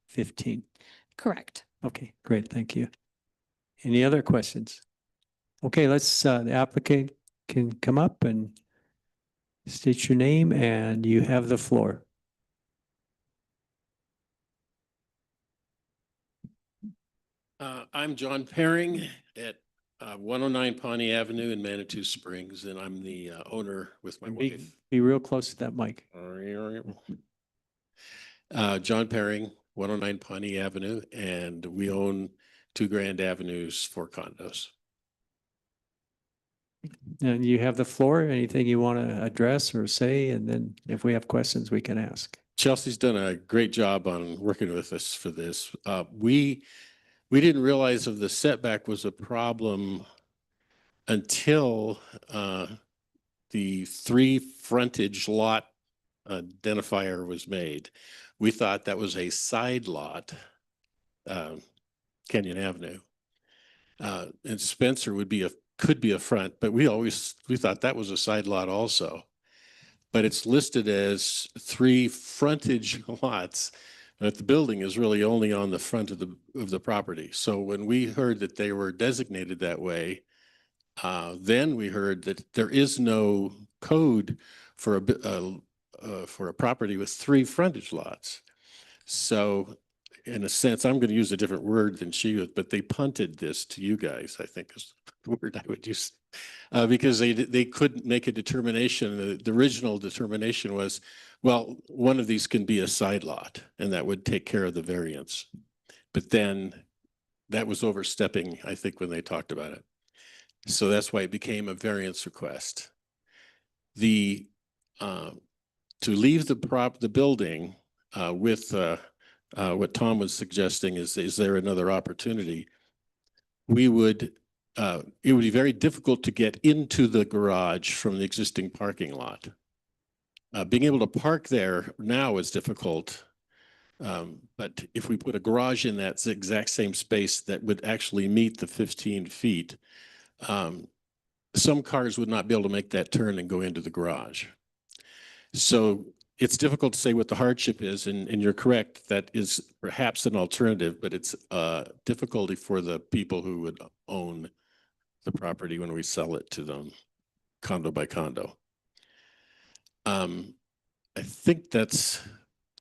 15. Correct. Okay, great. Thank you. Any other questions? Okay, let's, the applicant can come up and state your name and you have the floor. I'm John Perring at 109 Pawnee Avenue in Manitou Springs, and I'm the owner with my wife. Be real close to that mic. John Perring, 109 Pawnee Avenue, and we own 2 Grand Avenues for condos. And you have the floor. Anything you want to address or say? And then if we have questions, we can ask. Chelsea's done a great job on working with us for this. We didn't realize if the setback was a problem until the 3 frontage lot identifier was made. We thought that was a side lot, Canyon Avenue. And Spencer could be a front, but we thought that was a side lot also. But it's listed as 3 frontage lots, but the building is really only on the front of the property. So when we heard that they were designated that way, then we heard that there is no code for a property with 3 frontage lots. So in a sense, I'm going to use a different word than she was, but they punted this to you guys, I think is the word I would use, because they couldn't make a determination. The original determination was, well, one of these can be a side lot, and that would take care of the variance. But then that was overstepping, I think, when they talked about it. So that's why it became a variance request. To leave the building with what Tom was suggesting is there another opportunity? It would be very difficult to get into the garage from the existing parking lot. Being able to park there now is difficult. But if we put a garage in that exact same space that would actually meet the 15 feet, some cars would not be able to make that turn and go into the garage. So it's difficult to say what the hardship is, and you're correct, that is perhaps an alternative, but it's a difficulty for the people who would own the property when we sell it to them, condo by condo. I think that's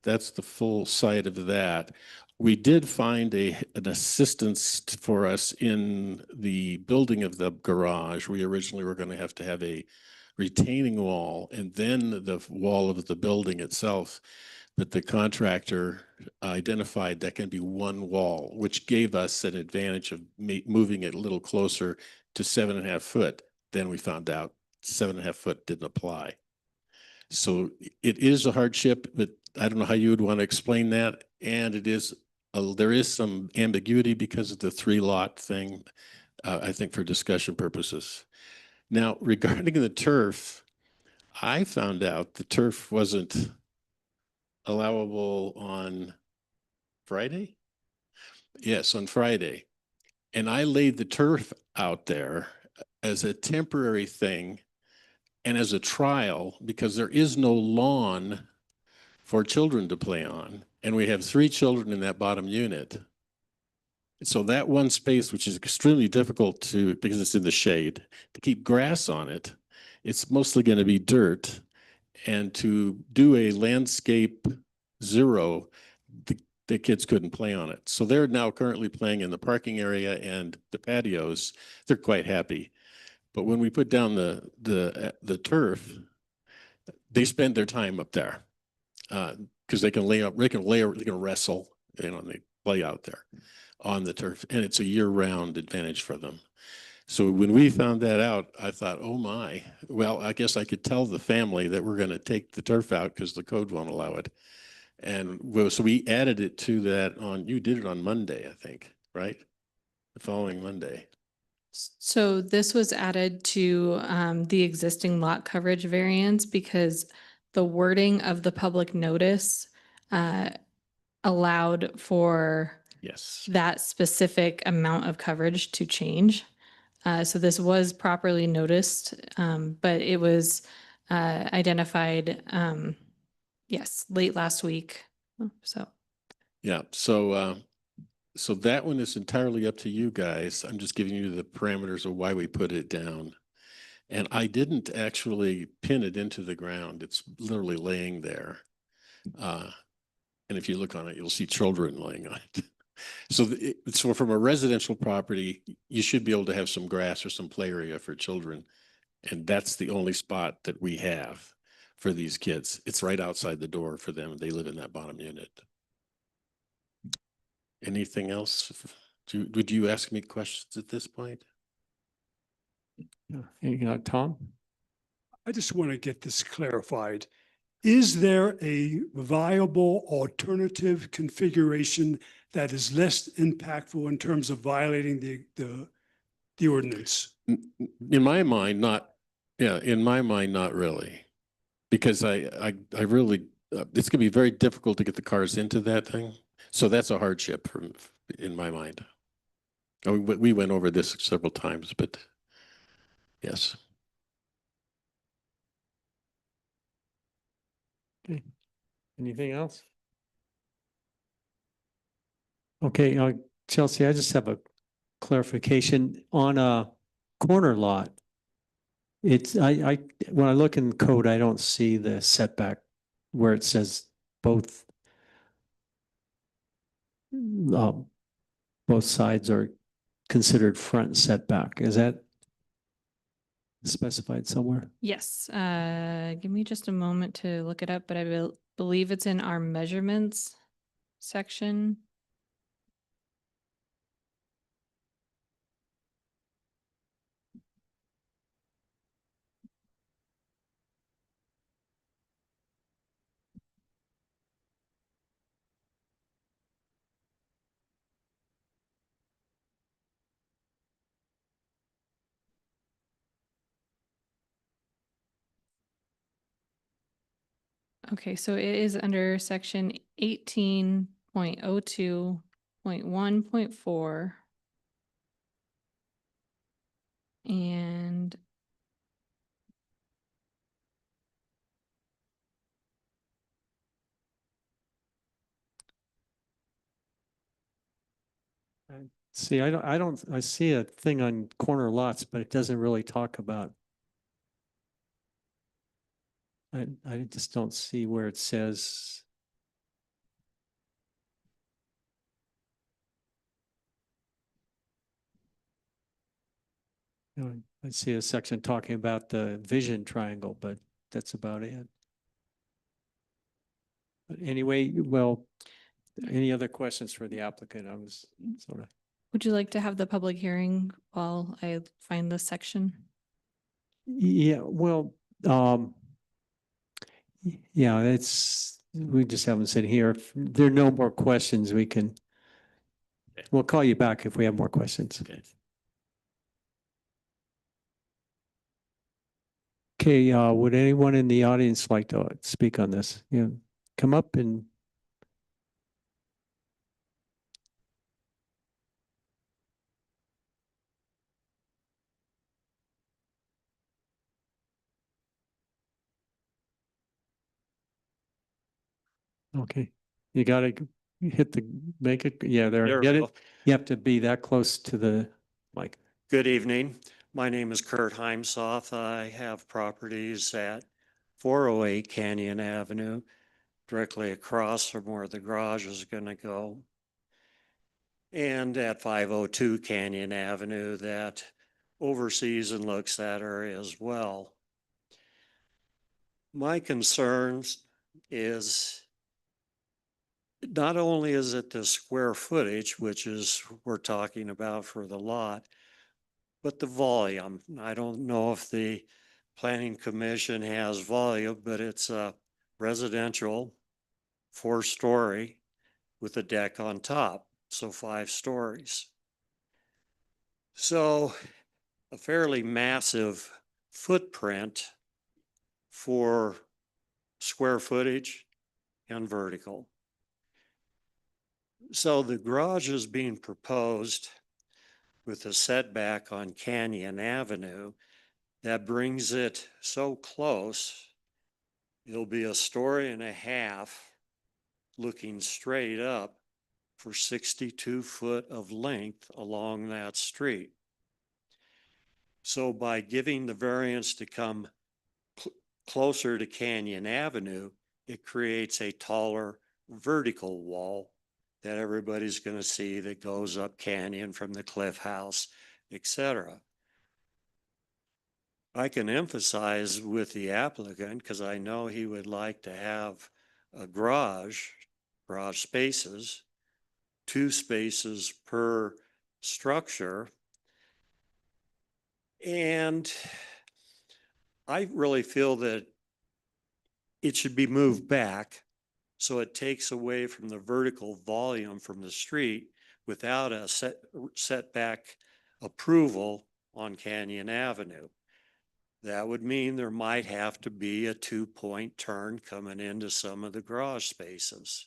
the full side of that. we did find an assistance for us in the building of the garage. We originally were going to have a retaining wall and then the wall of the building itself. But the contractor identified that can be one wall, which gave us an advantage of moving it a little closer to 7.5 foot. Then we found out 7.5 foot didn't apply. So it is a hardship, but I don't know how you would want to explain that. And it is, there is some ambiguity because of the 3-lot thing, I think for discussion purposes. Now, regarding the turf, I found out the turf wasn't allowable on Friday? Yes, on Friday. And I laid the turf out there as a temporary thing and as a trial because there is no lawn for children to play on. And we have 3 children in that bottom unit. So that one space, which is extremely difficult to, because it's in the shade, to keep grass on it, it's mostly going to be dirt. And to do a landscape 0, the kids couldn't play on it. So they're now currently playing in the parking area and the patios. They're quite happy. But when we put down the turf, they spend their time up there because they can they can wrestle, and they play out there on the turf, and it's a year-round advantage for them. So when we found that out, I thought, oh my, well, I guess I could tell the family that we're going to take the turf out because the code won't allow it. And so we added it to that you did it on Monday, I think, right? The following Monday. So this was added to the existing lot coverage variance because the wording of the public notice allowed for Yes. that specific amount of coverage to change. So this was properly noticed, but it was identified, yes, late last week. So. Yeah. So that one is entirely up to you guys. I'm just giving you the parameters of why we put it down. And I didn't actually pin it into the ground. It's literally laying there. And if you look on it, you'll see children laying on it. So from a residential property, you should be able to have some grass or some play area for children. And that's the only spot that we have for these kids. It's right outside the door for them. They live in that bottom unit. Anything else? Would you ask me questions at this point? Tom? I just want to get this clarified. Is there a viable alternative configuration that is less impactful in terms of violating the ordinance? In my mind, not. Yeah, in my mind, not really, because I really it's going to be very difficult to get the cars into that thing. So that's a hardship in my mind. I mean, we went over this several times, but yes. Okay. Anything else? Okay, Chelsea, I just have a clarification on a corner lot. It's when I look in code, I don't see the setback where it says both both sides are considered front setback. Is that specified somewhere? Yes, give me just a moment to look it up, but I believe it's in our measurements section. Okay, so it is under section 18.02.1.4. And See, I see a thing on corner lots, but it doesn't really talk about. I just don't see where it says. I see a section talking about the vision triangle, but that's about it. But anyway, well, any other questions for the applicant? I was sort of. Would you like to have the public hearing while I find this section? Yeah, well, yeah, we just haven't said here. If there are no more questions, we'll call you back if we have more questions. Okay. Okay, would anyone in the audience like to speak on this? Yeah, come up and. Okay, you gotta hit make it, yeah, There we get it. go. You have to be that close to the mic. Good evening. My name is Kurt Heimsoth. I have properties at 408 Canyon Avenue, directly across from where the garage is going to go. And at 502 Canyon Avenue that oversees and looks that area as well. My concerns is not only is it the square footage, which is we're talking about for the lot, but the volume. I don't know if the planning commission has volume, but it's a residential 4-story with a deck on top, so 5 stories. So a fairly massive footprint for square footage and vertical. So the garage is being proposed with a setback on Canyon Avenue that brings it so close. It'll be a story and a half looking straight up for 62 foot of length along that street. So by giving the variance to come closer to Canyon Avenue, it creates a taller vertical wall that everybody's going to see that goes up Canyon from the Cliff House, etc. I can emphasize with the applicant, because I know he would like to have a garage spaces, 2 spaces per structure. And I really feel that it should be moved back so it takes away from the vertical volume from the street without a setback approval on Canyon Avenue. That would mean there might have to be a 2-point turn coming into some of the garage spaces.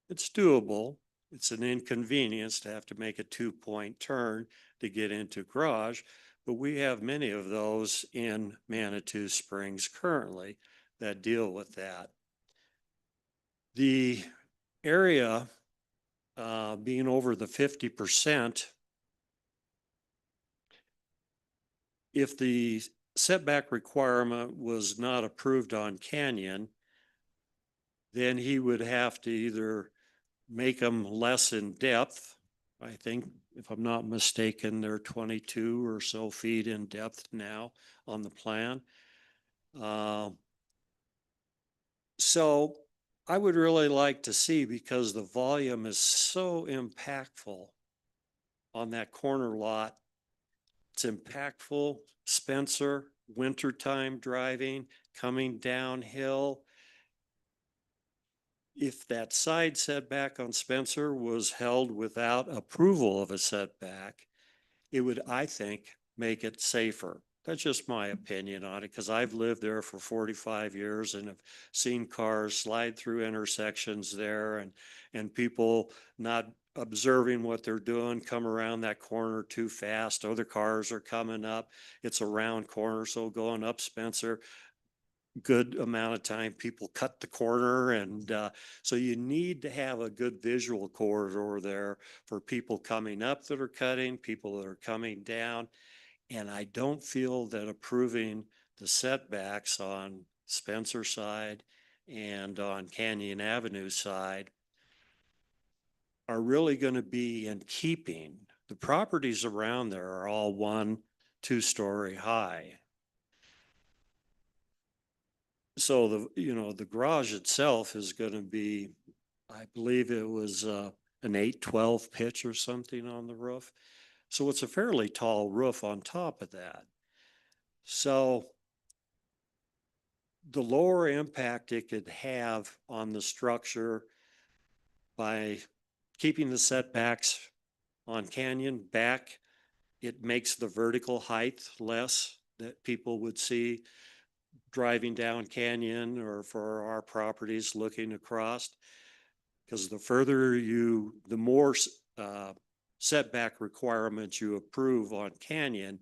It's doable. It's an inconvenience to have to make a 2-point turn to get into garage, but we have many of those in Manitou Springs currently that deal with that. The area being over the 50%, if the setback requirement was not approved on Canyon, then he would have to either make them less in depth. I think, if I'm not mistaken, they're 22 or so feet in depth now on the plan. So I would really like to see, because the volume is so impactful on that corner lot. It's impactful, Spencer, wintertime driving, coming downhill. If that side setback on Spencer was held without approval of a setback, it would, I think, make it safer. That's just my opinion on it, because I've lived there for 45 years and have seen cars slide through intersections there, and people not observing what they're doing, come around that corner too fast. Other cars are coming up. It's a round corner, so going up Spencer, good amount of time people cut the corner, and so you need to have a good visual corridor there for people coming up that are cutting, people that are coming down. And I don't feel that approving the setbacks on Spencer side and on Canyon Avenue side are really going to be in keeping. The properties around there are all 1 2-story high. So the garage itself is going to be, I believe it was an 8-12 pitch or something on the roof. So it's a fairly tall roof on top of that. So the lower impact it could have on the structure by keeping the setbacks on Canyon back, it makes the vertical height less that people would see driving down Canyon or for our properties looking across. Because the more setback requirements you approve on Canyon,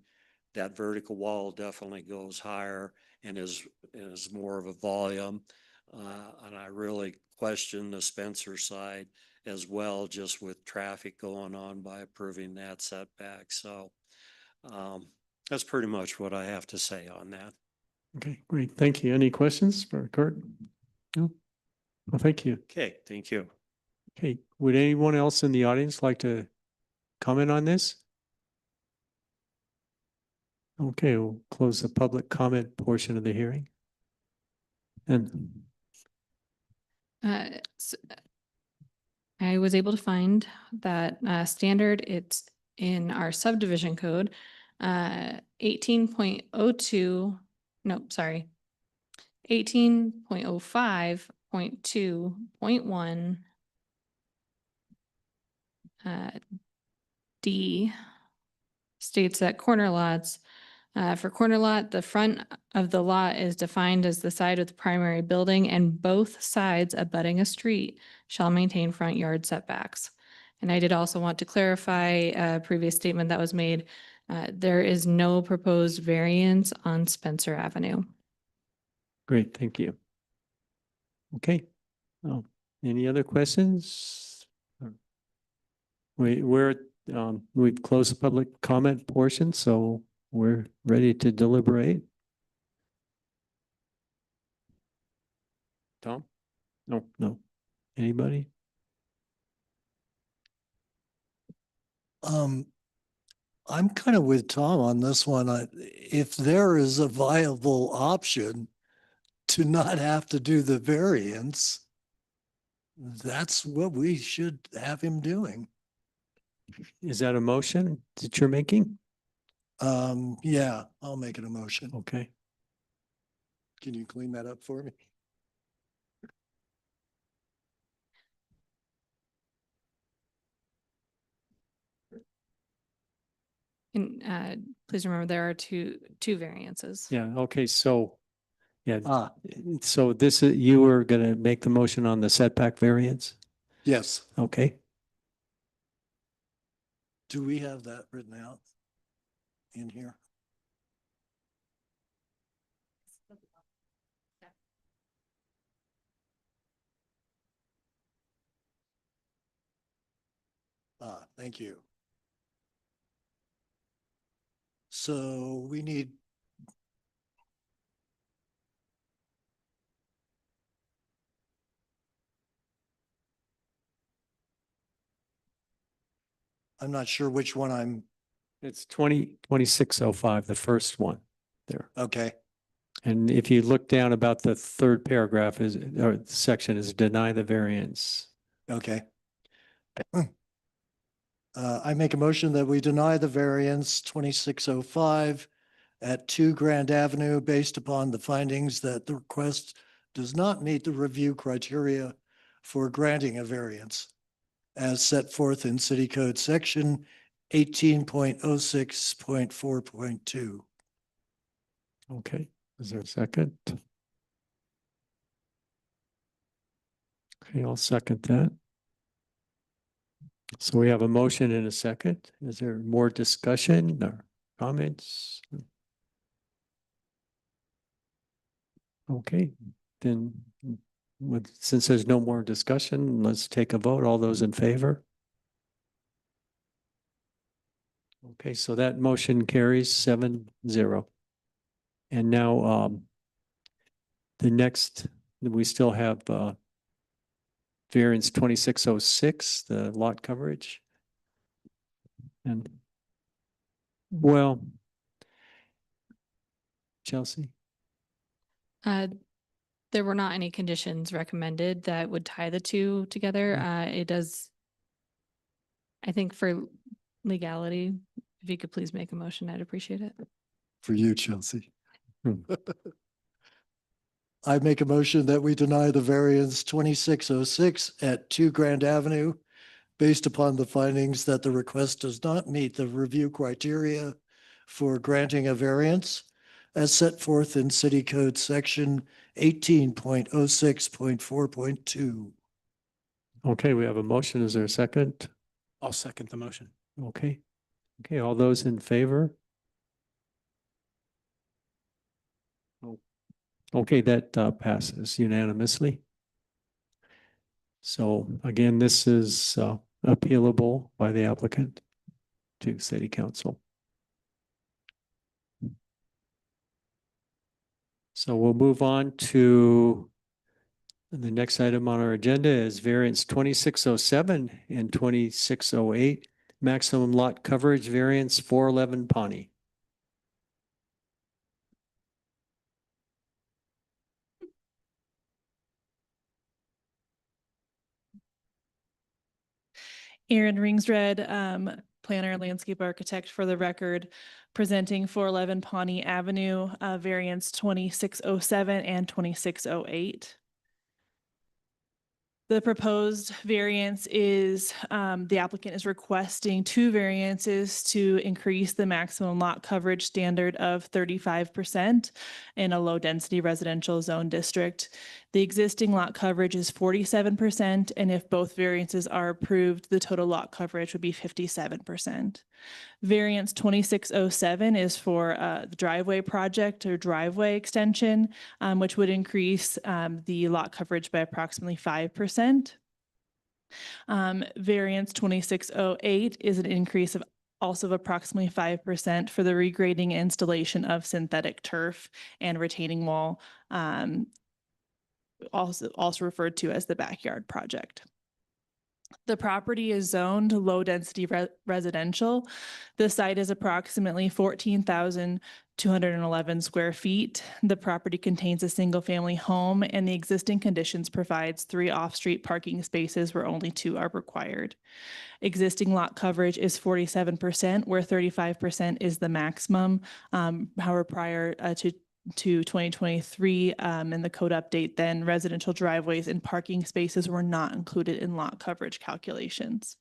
that vertical wall definitely goes higher and is more of a volume. And I really question the Spencer side as well, just with traffic going on by approving that setback. So that's pretty much what I have to say on that. Okay, great. Thank you. Any questions for Kurt? No? Well, thank you. Okay, thank you. Okay, would anyone else in the audience like to comment on this? Okay, we'll close the public comment portion of the hearing. And I was able to find that standard, it's in our subdivision code, 18.02, no, sorry, 18.05.2.1 D states that corner lots, for corner lot, the front of the lot is defined as the side of the primary building, and both sides abutting a street shall maintain front yard setbacks. And I did also want to clarify a previous statement that was made. There is no proposed variance on Spencer Avenue. great, thank you. Okay. Oh, any other questions? We've closed the public comment portion, so we're ready to deliberate. Tom? No. Anybody? I'm kind of with Tom on this one. If there is a viable option to not have to do the variance, that's what we should have him doing. Is that a motion that you're making? Yeah, I'll make it a motion. Okay. Can you clean that up for me? And please remember, there are two variances. Yeah, okay, so, yeah, Ah, so you were gonna make the motion on the setback variance? yes. Okay, Do we have that written out in here? Thank you. So we need. I'm not sure which one I'm, it's 2605, the first one there. okay. And if you look down about the third paragraph or section is deny the variance. Okay. I make a motion that we deny the variance 2605 at 2 Grand Avenue based upon the findings that the request does not meet the review criteria for granting a variance as set forth in City Code Section 18.06.4.2. Okay, is there a second? Okay, I'll second that. So we have a motion and a second. Is there more discussion or comments? Okay, then since there's no more discussion, let's take a vote. All those in favor? Okay, so that motion carries 7-0. And now the next, we still have variance 2606, the lot coverage. And well, Chelsea? Uh, There were not any conditions recommended that would tie the two together. It does, I think for legality, if you could please make a motion, I'd appreciate it. For you, Chelsea. Hmm. I make a motion that we deny the variance 2606 at 2 Grand Avenue based upon the findings that the request does not meet the review criteria for granting a variance as set forth in City Code Section 18.06.4.2. Okay, we have a motion. Is there a second? I'll second the motion. Okay. Okay, all those in favor? Okay, that passes unanimously. So again, this is appealable by the applicant to City Council. So we'll move on to the next item on our agenda is variance 2607 and 2608, maximum lot coverage variance 411 Pawnee. Aaron Ringsred, planner and landscape architect for the record, presenting 411 Pawnee Avenue, variance 2607 and 2608. The proposed variance is, the applicant is requesting 2 variances to increase the maximum lot coverage standard of 35% in a low-density residential zone district. The existing lot coverage is 47%, and if both variances are approved, the total lot coverage would be 57%. Variance 2607 is for the driveway project or driveway extension, which would increase the lot coverage by approximately 5%. Variance 2608 is an increase of also of approximately 5% for the regrading and installation of synthetic turf and retaining wall, also referred to as the backyard project. The property is zoned low-density residential. The site is approximately 14,211 square feet. The property contains a single-family home, and the existing conditions provides 3 off-street parking spaces where only 2 are required. Existing lot coverage is 47%, where 35% is the maximum. However, prior to 2023 and the code update, then residential driveways and parking spaces were not included in lot coverage calculations.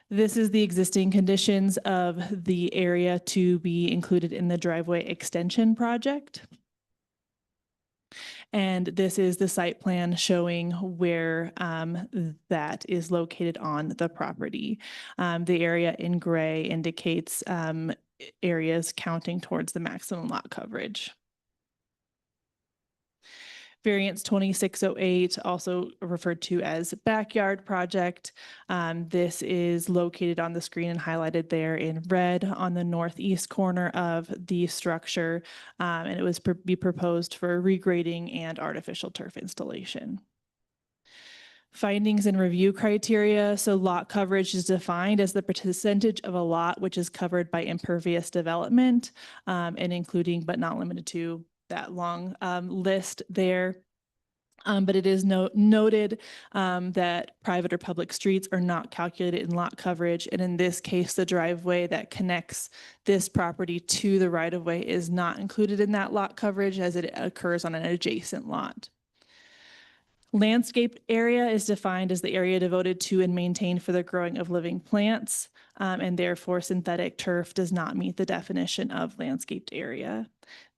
This is the existing conditions of the area to be included in the driveway extension project. And this is the site plan showing where that is located on the property. The area in gray indicates areas counting towards the maximum lot coverage. Variance 2608, also referred to as backyard project. This is located on the screen and highlighted there in red on the northeast corner of the structure. And it was be proposed for regrading and artificial turf installation. Findings and review criteria. So lot coverage is defined as the percentage of a lot which is covered by impervious development, and including but not limited to that long list there. But it is noted that private or public streets are not calculated in lot coverage. And in this case, the driveway that connects this property to the right-of-way is not included in that lot coverage as it occurs on an adjacent lot. Landscape area is defined as the area devoted to and maintained for the growing of living plants, and therefore synthetic turf does not meet the definition of landscaped area.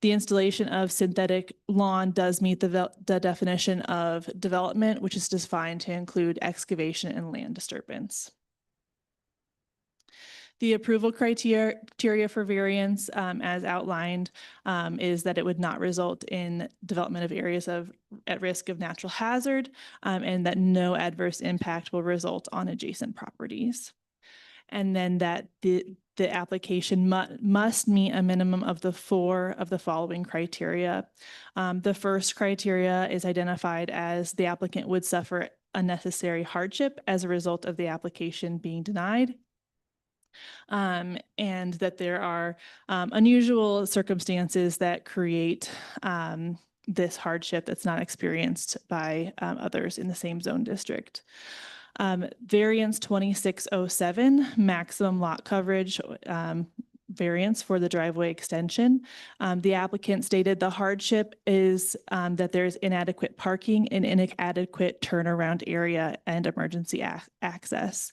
The installation of synthetic lawn does meet the definition of development, which is defined to include excavation and land disturbance. The approval criteria for variance, as outlined, is that it would not result in development of areas at risk of natural hazard, and that no adverse impact will result on adjacent properties. And then that the application must meet a minimum of the 4 of the following criteria. The first criteria is identified as the applicant would suffer unnecessary hardship as a result of the application being denied. And that there are unusual circumstances that create this hardship that's not experienced by others in the same zone district. Variance 2607, maximum lot coverage variance for the driveway extension. The applicant stated the hardship is that there's inadequate parking and inadequate turnaround area and emergency access.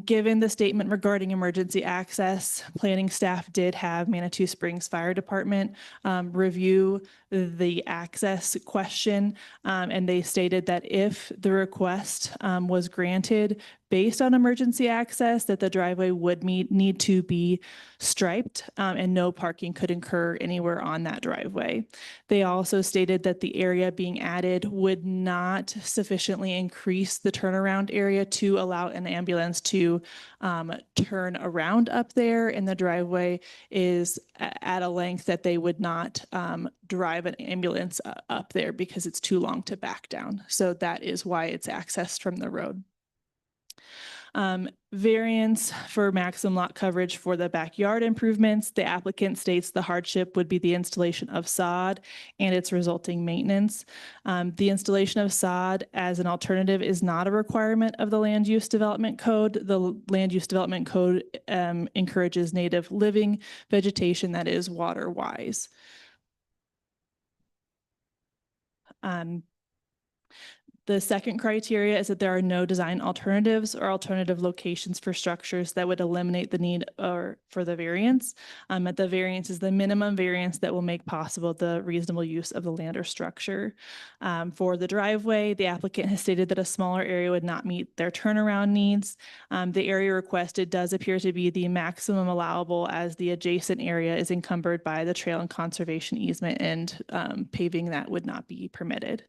Given the statement regarding emergency access, planning staff did have Manitou Springs Fire Department review the access question, and they stated that if the request was granted based on emergency access, that the driveway would need to be striped and no parking could occur anywhere on that driveway. They also stated that the area being added would not sufficiently increase the turnaround area to allow an ambulance to turn around up there, and the driveway is at a length that they would not drive an ambulance up there because it's too long to back down. So that is why it's accessed from the road. Variance for maximum lot coverage for the backyard improvements. The applicant states the hardship would be the installation of sod and its resulting maintenance. The installation of sod as an alternative is not a requirement of the Land Use Development Code. The Land Use Development Code encourages native living vegetation that is water wise. The second criteria is that there are no design alternatives or alternative locations for structures that would eliminate the need for the variance. At the variance is the minimum variance that will make possible the reasonable use of the land or structure. For the driveway, the applicant has stated that a smaller area would not meet their turnaround needs. The area requested does appear to be the maximum allowable, as the adjacent area is encumbered by the trail and conservation easement, and paving that would not be permitted.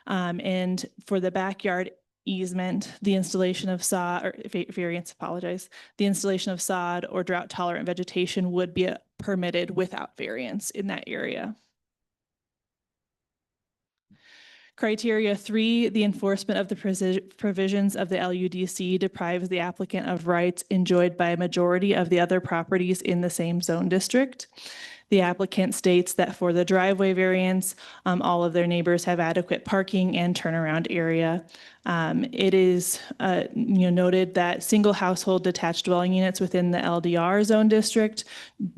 And for the backyard easement, the installation of sod, or variance, apologize, the installation of sod or drought tolerant vegetation would be permitted without variance in that area. Criteria 3, the enforcement of the provisions of the LUDC deprives the applicant of rights enjoyed by a majority of the other properties in the same zone district. The applicant states that for the driveway variance, all of their neighbors have adequate parking and turnaround area. It is noted that single household detached dwelling units within the LDR zone district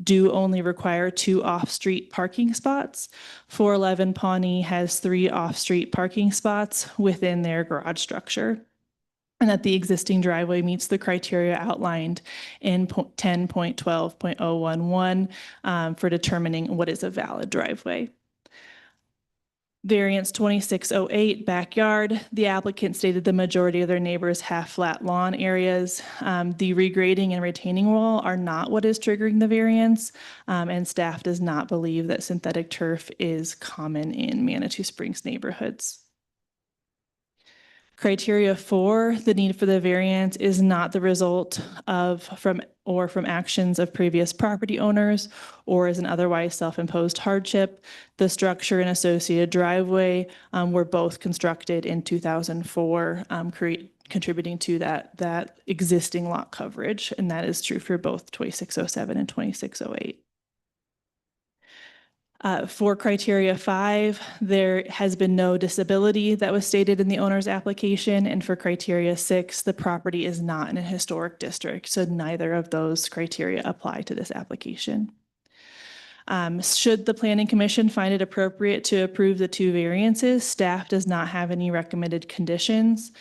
do only require 2 off-street parking spots. 411 Pawnee has 3 off-street parking spots within their garage structure, and that the existing driveway meets the criteria outlined in 10.12.011 for determining what is a valid driveway. Variance 2608, backyard. The applicant stated the majority of their neighbors have flat lawn areas. The regrading and retaining wall are not what is triggering the variance, and staff does not believe that synthetic turf is common in Manitou Springs neighborhoods. Criteria 4, the need for the variance is not the result of from actions of previous property owners or is an otherwise self-imposed hardship. The structure and associated driveway were both constructed in 2004, contributing to that existing lot coverage, and that is true for both 2607 and 2608. For criteria 5, there has been no disability that was stated in the owner's application. And for criteria 6, the property is not in a historic district. So neither of those criteria apply to this application. Should the Planning Commission find it appropriate to approve the 2 variances, staff does not have any recommended conditions.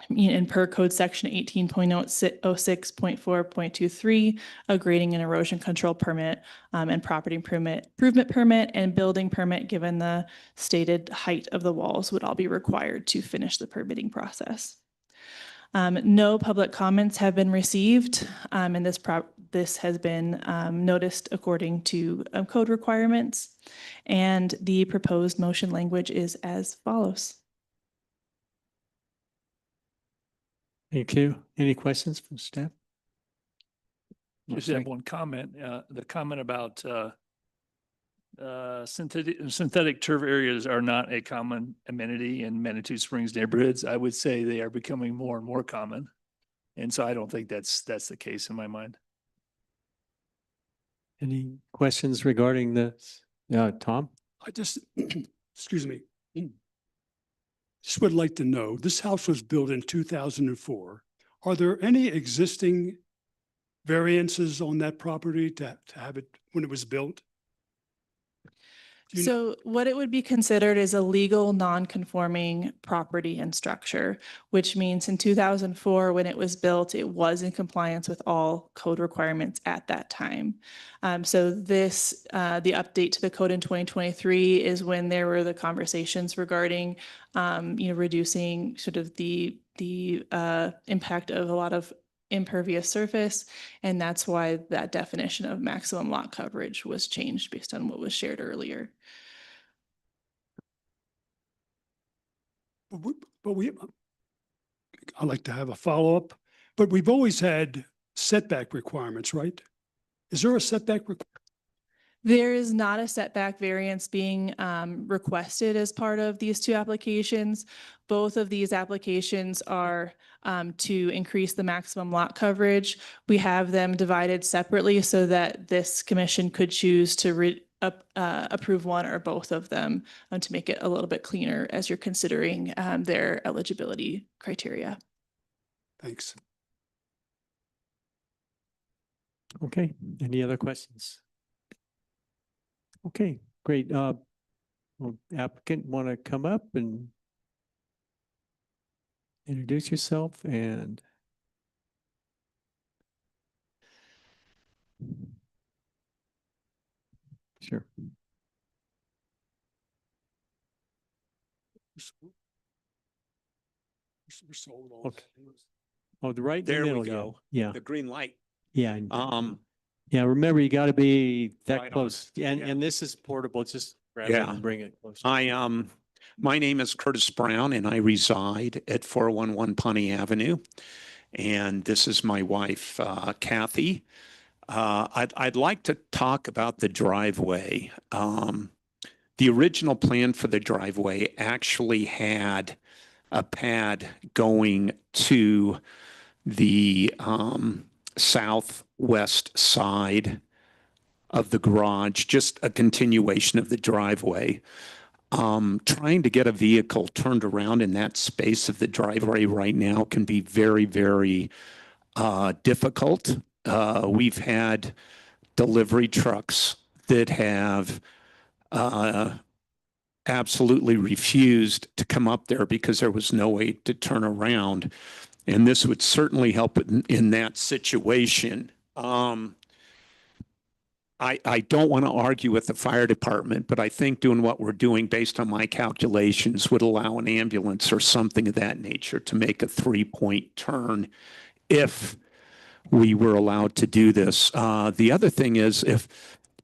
And per code section 18.06.4.23, a grading and erosion control permit and property improvement permit and building permit, given the stated height of the walls, would all be required to finish the permitting process. No public comments have been received, and this has been noticed according to code requirements. And the proposed motion language is as follows. Thank you. Any questions from staff? Just have one comment. The comment about synthetic turf areas are not a common amenity in Manitou Springs neighborhoods. I would say they are becoming more and more common. And so I don't think that's the case in my mind. Any questions regarding this? Tom? I just, excuse me. Just would like to know, this house was built in 2004. Are there any existing variances on that property to have it when it was built? Do you know- So what it would be considered is a legal non-conforming property and structure, which means in 2004, when it was built, it was in compliance with all code requirements at that time. So this, the update to the code in 2023 is when there were the conversations regarding, reducing sort of the impact of a lot of impervious surface. And that's why that definition of maximum lot coverage was changed based on what was shared earlier. But I'd like to have a follow-up, but we've always had setback requirements, right? Is there a setback? There is not a setback variance being requested as part of these two applications. Both of these applications are to increase the maximum lot coverage. We have them divided separately so that this commission could choose to approve one or both of them to make it a little bit cleaner as you're considering their eligibility criteria. Thanks. Okay, any other questions? Okay, great. Well, applicant want to come up and introduce yourself and sure. We're sold on. Okay. Oh, the right in the There we middle, yeah. go. Yeah, The green light. yeah. Yeah, Um, remember, you got to be that Right on. close. And, Yeah. and this is portable, just grab it Yeah. and bring it close. my name is Curtis Brown and I reside at 411 Pawnee Avenue. And this is my wife, Kathy. I'd like to talk about the driveway. The original plan for the driveway actually had a pad going to the southwest side of the garage, just a continuation of the driveway. Trying to get a vehicle turned around in that space of the driveway right now can be very, very difficult. We've had delivery trucks that have absolutely refused to come up there because there was no way to turn around. And this would certainly help in that situation. I don't want to argue with the fire department, but I think doing what we're doing based on my calculations would allow an ambulance or something of that nature to make a 3-point turn if we were allowed to do this. The other thing is if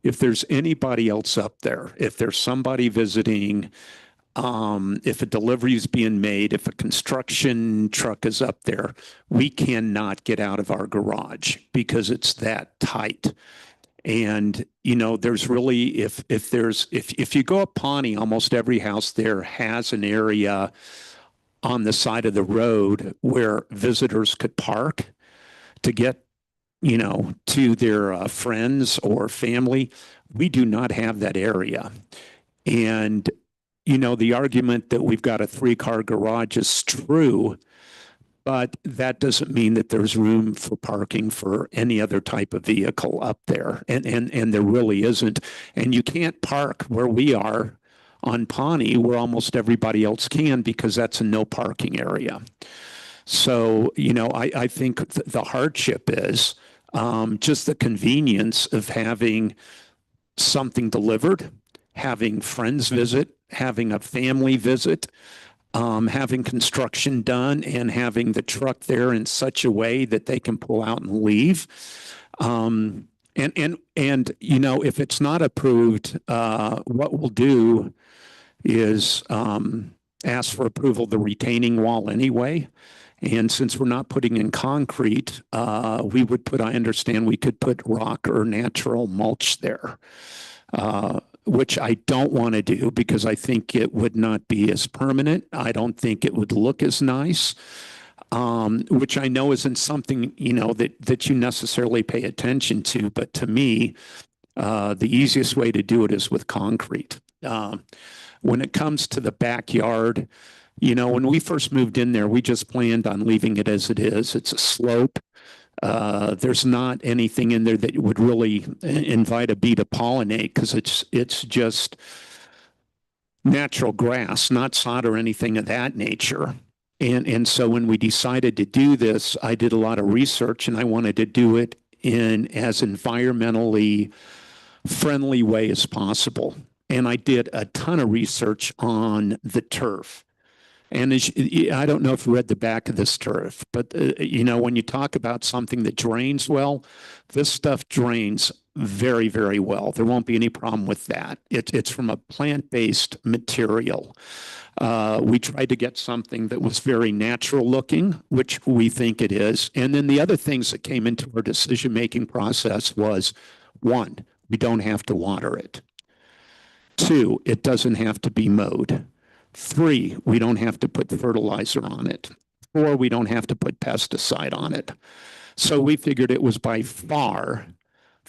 there's anybody else up there, if there's somebody visiting, if a delivery is being made, if a construction truck is up there, we cannot get out of our garage because it's that tight. And, there's really, if you go up Pawnee, almost every house there has an area on the side of the road where visitors could park to get, to their friends or family. We do not have that area. And, the argument that we've got a 3-car garage is true, but that doesn't mean that there's room for parking for any other type of vehicle up there. And there really isn't. And you can't park where we are on Pawnee where almost everybody else can because that's a no parking area. So, I think the hardship is just the convenience of having something delivered, having friends visit, having a family visit, having construction done and having the truck there in such a way that they can pull out and leave. And if it's not approved, what we'll do is ask for approval of the retaining wall anyway. And since we're not putting in concrete, we could put rock or natural mulch there. Which I don't want to do because I think it would not be as permanent. I don't think it would look as nice. which I know isn't something, that you necessarily pay attention to, but to me, the easiest way to do it is with concrete. When it comes to the backyard, when we first moved in there, we just planned on leaving it as it is. It's a slope. There's not anything in there that would really invite a bee to pollinate because it's just natural grass, not sod or anything of that nature. And so when we decided to do this, I did a lot of research and I wanted to do it in as environmentally friendly way as possible. And I did a ton of research on the turf. And I don't know if you read the back of this turf, but when you talk about something that drains well, this stuff drains very, very well. There won't be any problem with that. It's from a plant-based material. We tried to get something that was very natural looking, which we think it is. And then the other things that came into our decision-making process was, 1, we don't have to water it. 2, it doesn't have to be mowed. 3, we don't have to put fertilizer on it. 4, we don't have to put pesticide on it. So we figured it was by far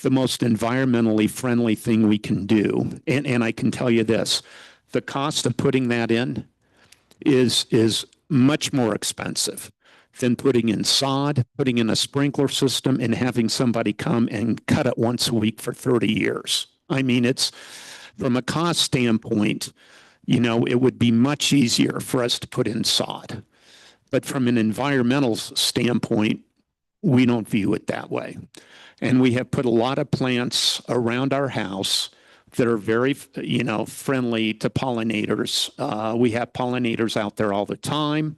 the most environmentally friendly thing we can do. And I can tell you this, the cost of putting that in is much more expensive than putting in sod, putting in a sprinkler system, and having somebody come and cut it once a week for 30 years. I mean, it's from a cost standpoint, it would be much easier for us to put in sod. But from an environmental standpoint, we don't view it that way. And we have put a lot of plants around our house that are very, friendly to pollinators. We have pollinators out there all the time.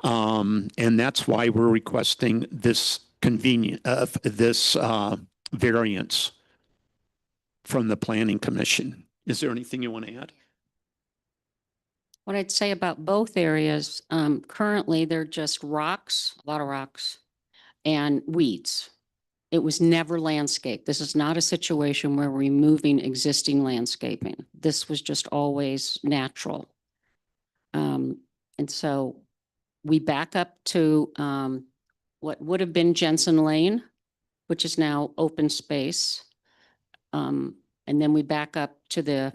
And that's why we're requesting this variance from the Planning Commission. Is there anything you want to add? What I'd say about both areas, currently they're just rocks, a lot of rocks, and weeds. It was never landscaped. This is not a situation where we're removing existing landscaping. This was just always natural. And so we back up to what would have been Jensen Lane, which is now open space. And then we back up to the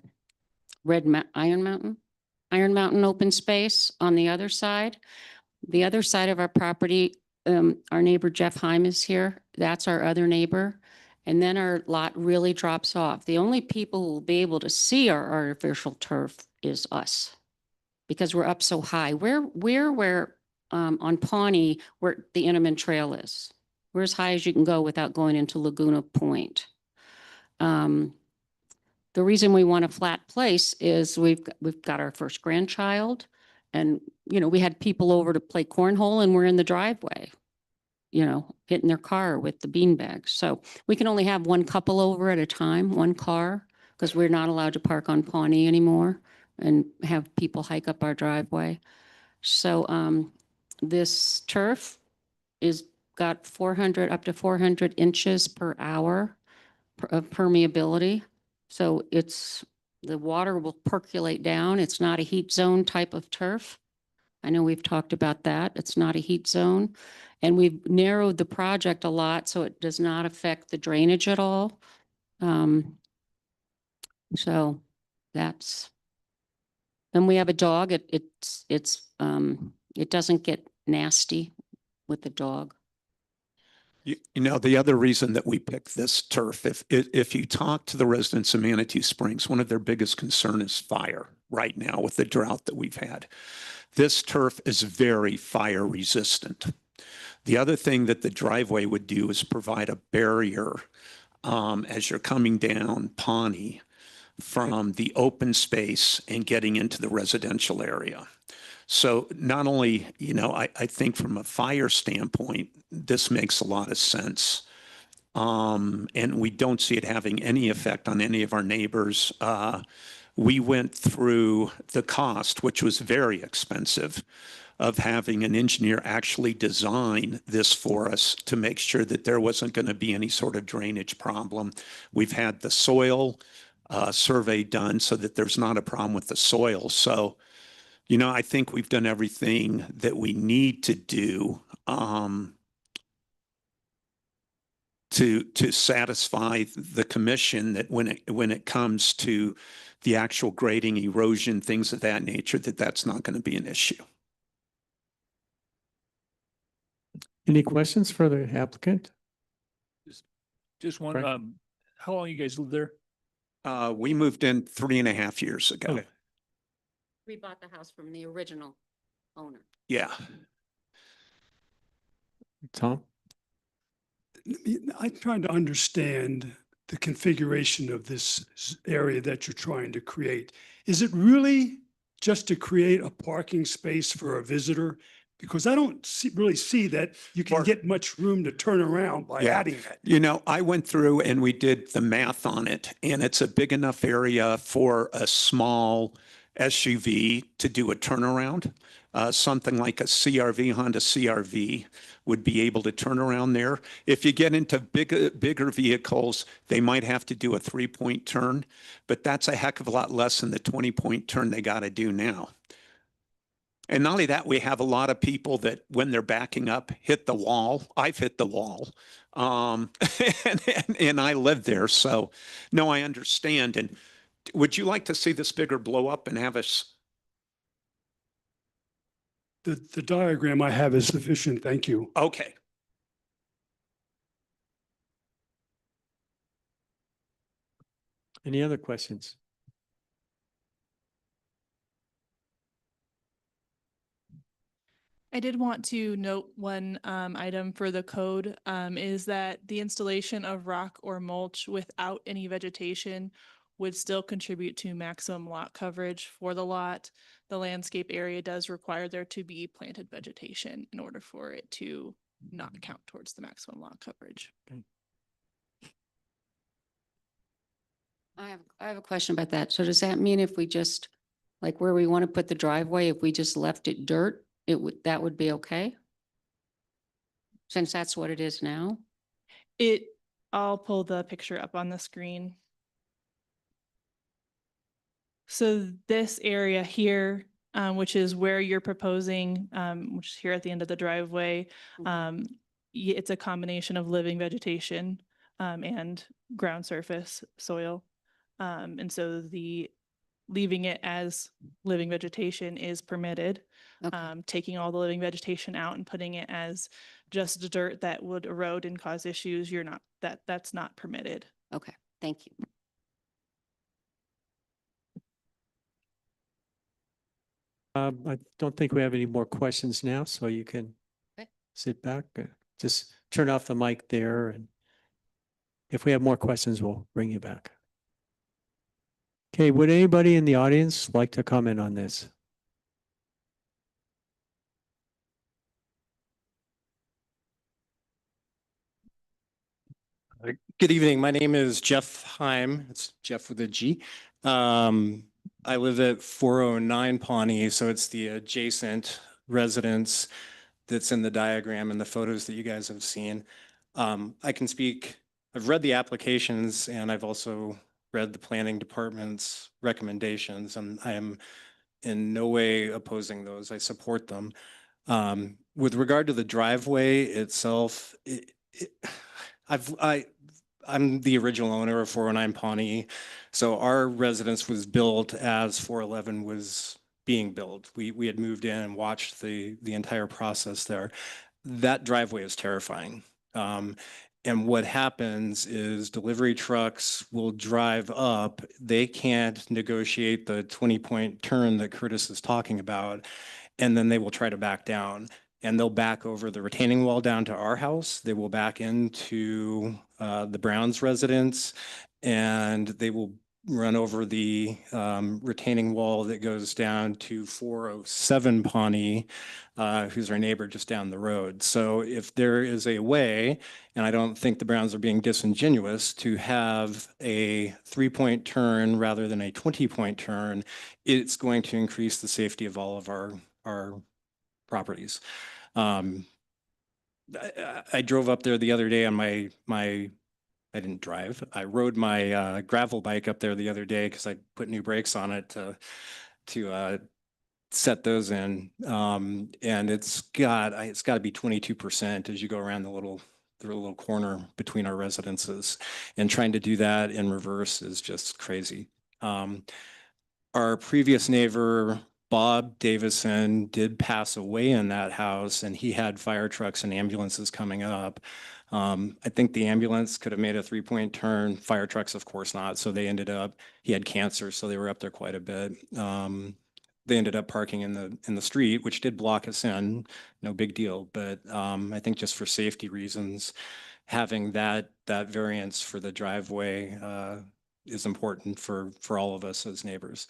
Iron Mountain open space on the other side. The other side of our property, our neighbor Jeff Heim is here. That's our other neighbor. And then our lot really drops off. The only people who will be able to see our artificial turf is us because we're up so high. We're on Pawnee where the Inman Trail is. We're as high as you can go without going into Laguna Point. The reason we want a flat place is we've got our first grandchild and, we had people over to play cornhole and we're in the driveway, getting their car with the beanbags. So we can only have one couple over at a time, one car, because we're not allowed to park on Pawnee anymore and have people hike up our driveway. So this turf is got up to 400 inches per hour of permeability. So the water will percolate down. It's not a heat zone type of turf. I know we've talked about that. It's not a heat zone. And we've narrowed the project a lot so it does not affect the drainage at all. So that's, then we have a dog. It doesn't get nasty with the dog. The other reason that we picked this turf, if you talk to the residents of Manitou Springs, one of their biggest concern is fire right now with the drought that we've had. This turf is very fire resistant. The other thing that the driveway would do is provide a barrier as you're coming down Pawnee from the open space and getting into the residential area. So not only, I think from a fire standpoint, this makes a lot of sense. And we don't see it having any effect on any of our neighbors. We went through the cost, which was very expensive, of having an engineer actually design this for us to make sure that there wasn't going to be any sort of drainage problem. We've had the soil survey done so that there's not a problem with the soil. So You know, I think we've done everything that we need to do to satisfy the commission that when it comes to the actual grading, erosion, things of that nature, that's not going to be an issue. Any questions for the applicant? Just one, Frank? how long you guys lived there? We moved in 3.5 years ago. Okay. We bought the house from the original owner. Yeah. Tom? I'm trying to understand the configuration of this area that you're trying to create. Is it really just to create a parking space for a visitor? Because I don't really see that you can get much room to turn around by Yeah. adding that. You know, I went through and we did the math on it, and it's a big enough area for a small SUV to do a turnaround. Something like a CRV, Honda CRV would be able to turn around there. If you get into bigger vehicles, they might have to do a 3-point turn, but that's a heck of a lot less than the 20-point turn they got to do now. And not only that, we have a lot of people that when they're backing up, hit the wall. I've hit the wall. And I live there. So no, I understand. And would you like to see this bigger blow up and have us? The diagram I have is sufficient. Thank you. Okay. Any other questions? I did want to note one item for the code is that the installation of rock or mulch without any vegetation would still contribute to maximum lot coverage for the lot. The landscape area does require there to be planted vegetation in order for it to not count towards the maximum lot coverage. I have a question about that. So does that mean if we just, like where we want to put the driveway, if we just left it dirt, that would be okay? Since that's what it is now? I'll pull the picture up on the screen. So this area here, which is where you're proposing, which is here at the end of the driveway, it's a combination of living vegetation and ground surface soil. And so leaving it as living vegetation is permitted. Okay. Taking all the living vegetation out and putting it as just dirt that would erode and cause issues, that's not permitted. Okay, thank you. I don't think we have any more questions now, so you can Okay. sit back. Just turn off the mic there, and if we have more questions, we'll bring you back. Okay, would anybody in the audience like to comment on this? Good evening. My name is Jeff Heim. It's Jeff with a G. I live at 409 Pawnee, so it's the adjacent residence that's in the diagram and the photos that you guys have seen. I can speak, I've read the applications and I've also read the planning department's recommendations, and I am in no way opposing those. I support them. With regard to the driveway itself, I'm the original owner of 409 Pawnee. So our residence was built as 411 was being built. We had moved in and watched the entire process there. That driveway is terrifying. And what happens is delivery trucks will drive up. They can't negotiate the 20-point turn that Curtis is talking about, and then they will try to back down. And they'll back over the retaining wall down to our house. They will back into the Browns residence, and they will run over the retaining wall that goes down to 407 Pawnee, who's our neighbor just down the road. So if there is a way, and I don't think the Browns are being disingenuous, to have a 3-point turn rather than a 20-point turn, it's going to increase the safety of all of our properties. I drove up there the other day on I didn't drive. I rode my gravel bike up there the other day because I put new brakes on it to set those in. And it's got to be 22% as you go around the little corner between our residences. And trying to do that in reverse is just crazy. Our previous neighbor, Bob Davison, did pass away in that house, and he had fire trucks and ambulances coming up. I think the ambulance could have made a 3-point turn. Fire trucks, of course not. So he had cancer, so they were up there quite a bit. They ended up parking in the street, which did block us in. No big deal. But I think just for safety reasons, having that variance for the driveway is important for all of us as neighbors.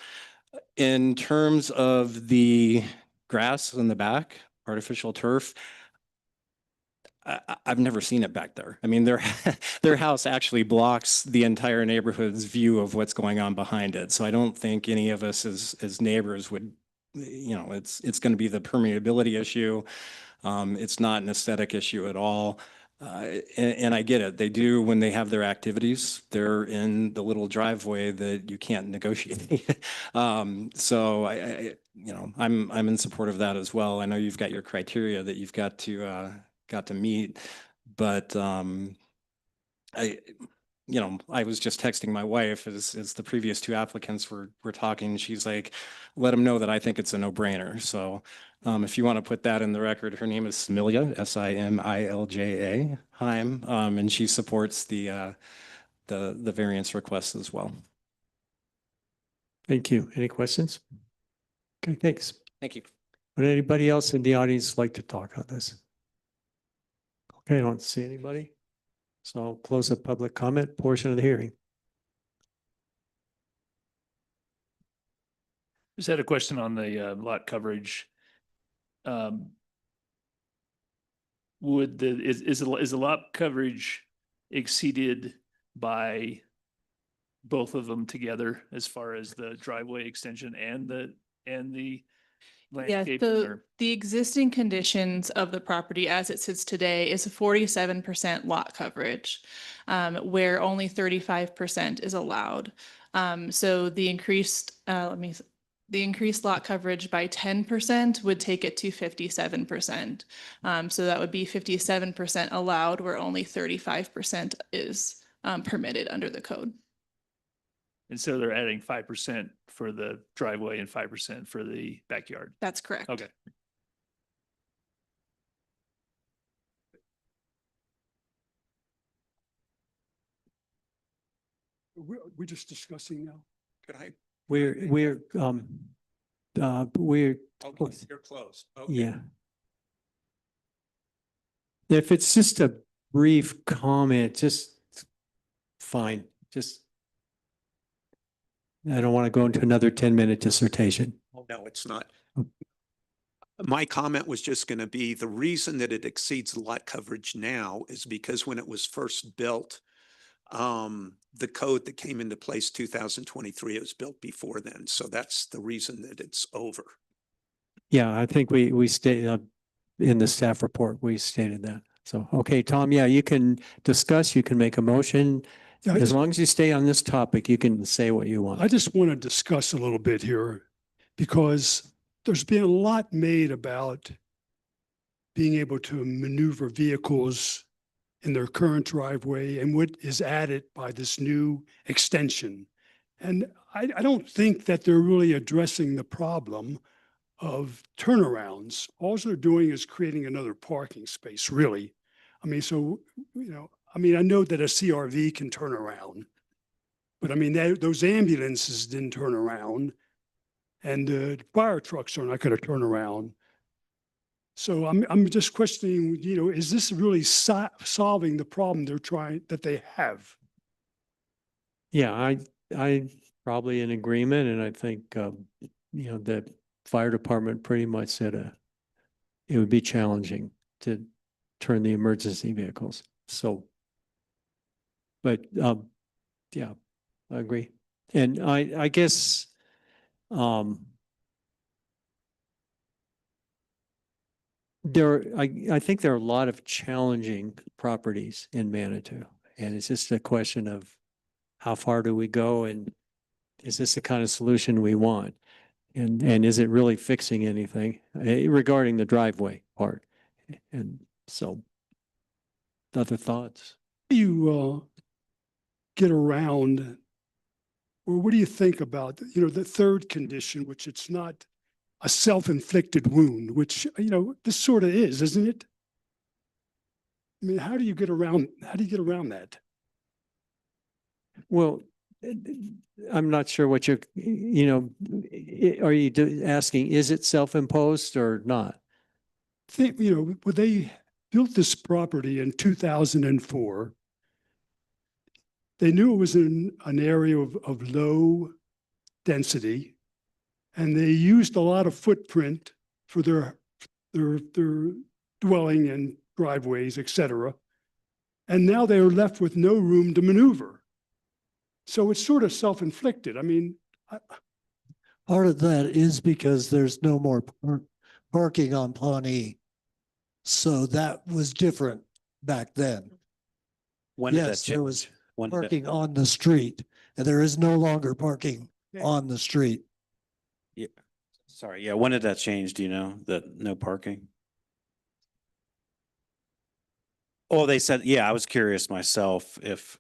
In terms of the grass in the back, artificial turf, I've never seen it back there. I mean, their house actually blocks the entire neighborhood's view of what's going on behind it. So I don't think any of us as neighbors would, it's going to be the permeability issue. It's not an aesthetic issue at all. And I get it. They do, when they have their activities, they're in the little driveway that you can't negotiate. So I'm in support of that as well. I know you've got your criteria that you've got to meet, but I was just texting my wife as the previous two applicants were talking. She's like, let them know that I think it's a no-brainer. So if you want to put that in the record, her name is Similja, Similja Heim, and she supports the variance request as well. Thank you. Any questions? Okay, thanks. Thank you. Would anybody else in the audience like to talk on this? Okay, I don't see anybody. So I'll close the public comment portion of the hearing. Just had a question on the lot coverage. Is the lot coverage exceeded by both of them together as far as the driveway extension and the Yeah, landscape? the existing conditions of the property as it sits today is a 47% lot coverage, where only 35% is allowed. So the increased lot coverage by 10% would take it to 57%. So that would be 57% allowed, where only 35% is permitted under the code. And so they're adding 5% for the driveway and 5% for the backyard. That's correct. Okay. We're just discussing now. Could I? We're you're close. Okay. yeah. If it's just a brief comment, just fine. Just I don't want to go into another 10-minute dissertation. Oh, no, it's not. My comment was just going to be the reason that it exceeds lot coverage now is because when it was first built, the code that came into place 2023, it was built before then. So that's the reason that it's over. Yeah, I think we stated in the staff report, we stated that. So, okay, Tom, yeah, you can discuss, you can make a motion. Yeah, As long as you stay on this topic, you can say what you want. I just want to discuss a little bit here because there's been a lot made about being able to maneuver vehicles in their current driveway and what is added by this new extension. And I don't think that they're really addressing the problem of turnarounds. All they're doing is creating another parking space, really. I mean, so, I know that a CRV can turn around, but I mean, those ambulances didn't turn around, and the fire trucks are not going to turn around. So I'm just questioning, is this really solving the problem that they have? Yeah, I probably in agreement, and I think the fire department pretty much said it would be challenging to turn the emergency vehicles. So, but yeah, I agree, and I guess I think there are a lot of challenging properties in Manitou, and it's just a question of how far do we go, and is this the kind of solution we want? And is it really fixing anything regarding the driveway part? And so, other thoughts? You get around, or what do you think about, the third condition, which it's not a self-inflicted wound, which, this sort of is, isn't it? I mean, how do you get around that? Well, I'm not sure what you're, are you asking, is it self-imposed or not? Think, when they built this property in 2004, they knew it was in an area of low density, and they used a lot of footprint for their dwelling and driveways, et cetera. And now they are left with no room to maneuver. So it's sort of self-inflicted. I mean, Part of that is because there's no more parking on Pawnee. So that was different back then. When did that Yes, there was change? When did that- parking on the street, and there is no longer parking on the street. Yeah, sorry, yeah, when did that change? Do you know, that no parking? Oh, they said, yeah, I was curious myself if,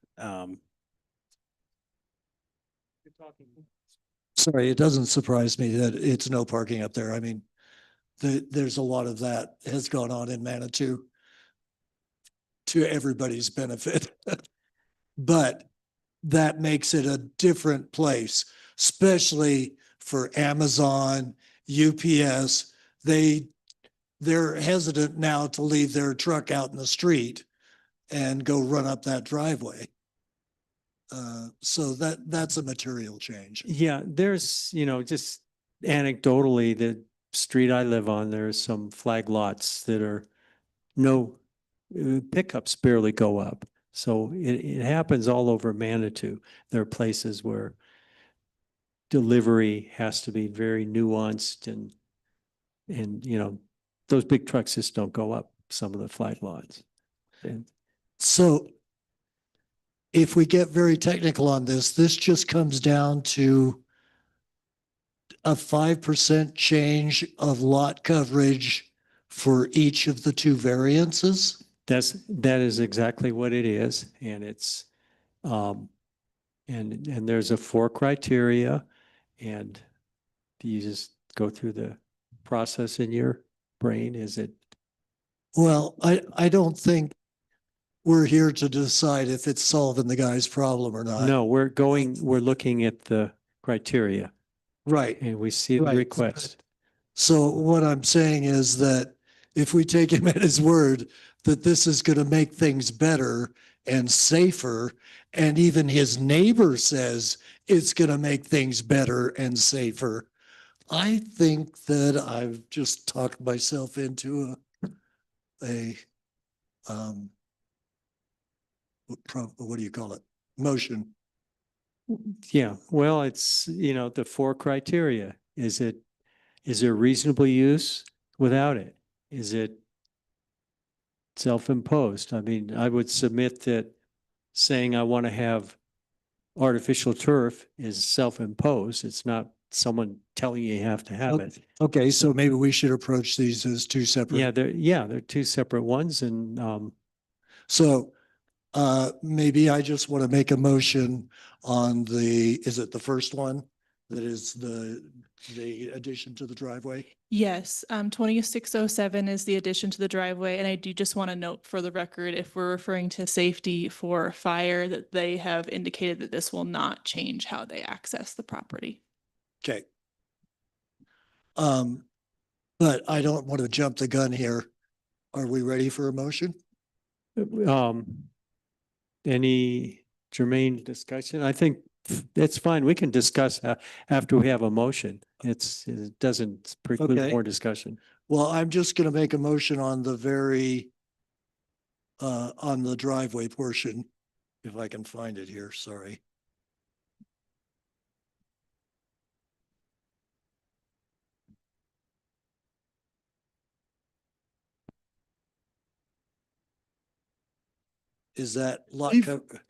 Sorry, it doesn't surprise me that it's no parking up there. I mean, there's a lot of that has gone on in Manitou to everybody's benefit. But that makes it a different place, especially for Amazon, UPS. They're hesitant now to leave their truck out in the street and go run up that driveway. So that's a material change. Yeah, there's, just anecdotally, the street I live on, there's some flag lots that are pickups barely go up. So it happens all over Manitou. There are places where delivery has to be very nuanced and those big trucks just don't go up some of the flag lots. And So if we get very technical on this just comes down to a 5% change of lot coverage for each of the two variances. that is exactly what it is. And it's, and there's 4 criteria, and you just go through the process in your brain. Is it? Well, I don't think we're here to decide if it's solving the guy's problem or not. No, we're looking at the criteria Right. and we see the Right. request. So what I'm saying is that if we take him at his word that this is going to make things better and safer, and even his neighbor says it's going to make things better and safer, I think that I've just talked myself into what do you call it? Motion. Yeah, well, it's, the 4 criteria. Is there reasonable use without it? Is it self-imposed? I mean, I would submit that saying I want to have artificial turf is self-imposed. It's not someone telling you have to have it. Okay, so maybe we should approach these as two separate. They're 2 separate ones, and So maybe I just want to make a motion on is it the first one? That is the addition to the driveway? Yes, 2607 is the addition to the driveway, and I do just want to note for the record, if we're referring to safety for fire, that they have indicated that this will not change how they access the property. Okay. But I don't want to jump the gun here. Are we ready for a motion? any germane discussion? I think that's fine. We can discuss after we have a motion. It doesn't preclude Okay. more discussion. Well, I'm just going to make a motion on the on the driveway portion, if I can find it here, sorry. Is that lot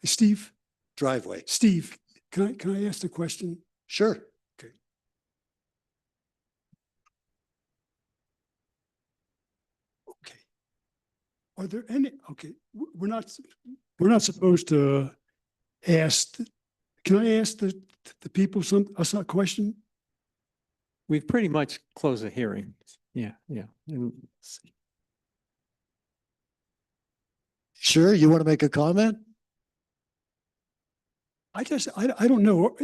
Steve, driveway? Steve, can I ask the question? Sure. Are there any, okay, we're not supposed to ask, can I ask the people us a question? We've pretty much closed the hearing. Yeah, yeah. And Sure, you want to make a comment? I don't know.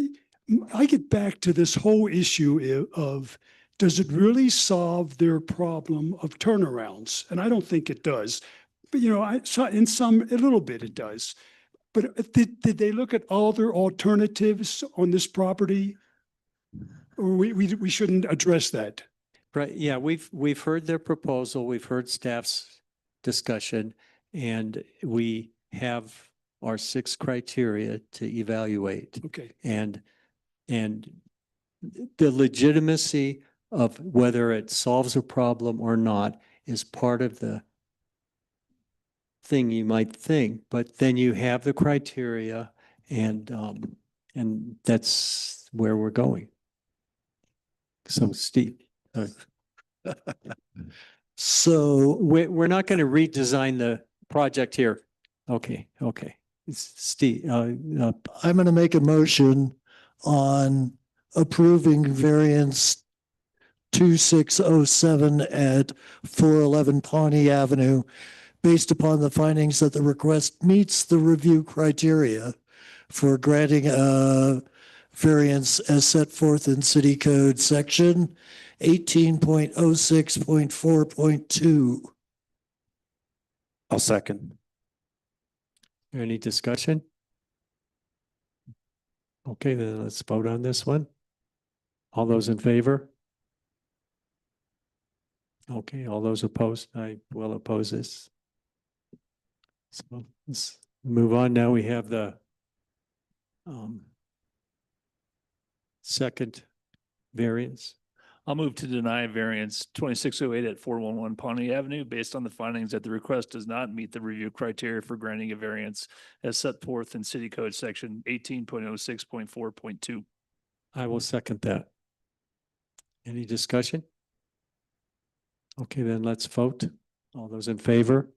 I get back to this whole issue of, does it really solve their problem of turnarounds? And I don't think it does. But a little bit it does. But did they look at other alternatives on this property? Or we shouldn't address that? right, yeah, we've heard their proposal, we've heard staff's discussion, and we have our 6 criteria to evaluate. Okay. And the legitimacy of whether it solves a problem or not is part of the thing you might think, but then you have the criteria and that's where we're going. So Steve, So we're not going to redesign the project here. Okay, okay. Steve, I'm going to make a motion on approving variance 2607 at 411 Pawnee Avenue based upon the findings that the request meets the review criteria for granting a variance as set forth in City Code Section 18.06.4.2. I'll second. any discussion? Okay, then let's vote on this one. All those in favor? Okay, all those opposed? I will oppose this. So let's move on. Now we have the second variance. I'll move to deny variance 2608 at 411 Pawnee Avenue based on the findings that the request does not meet the review criteria for granting a variance as set forth in City Code Section 18.06.4.2. I will second that. Any discussion? Okay, then let's vote. All those in favor?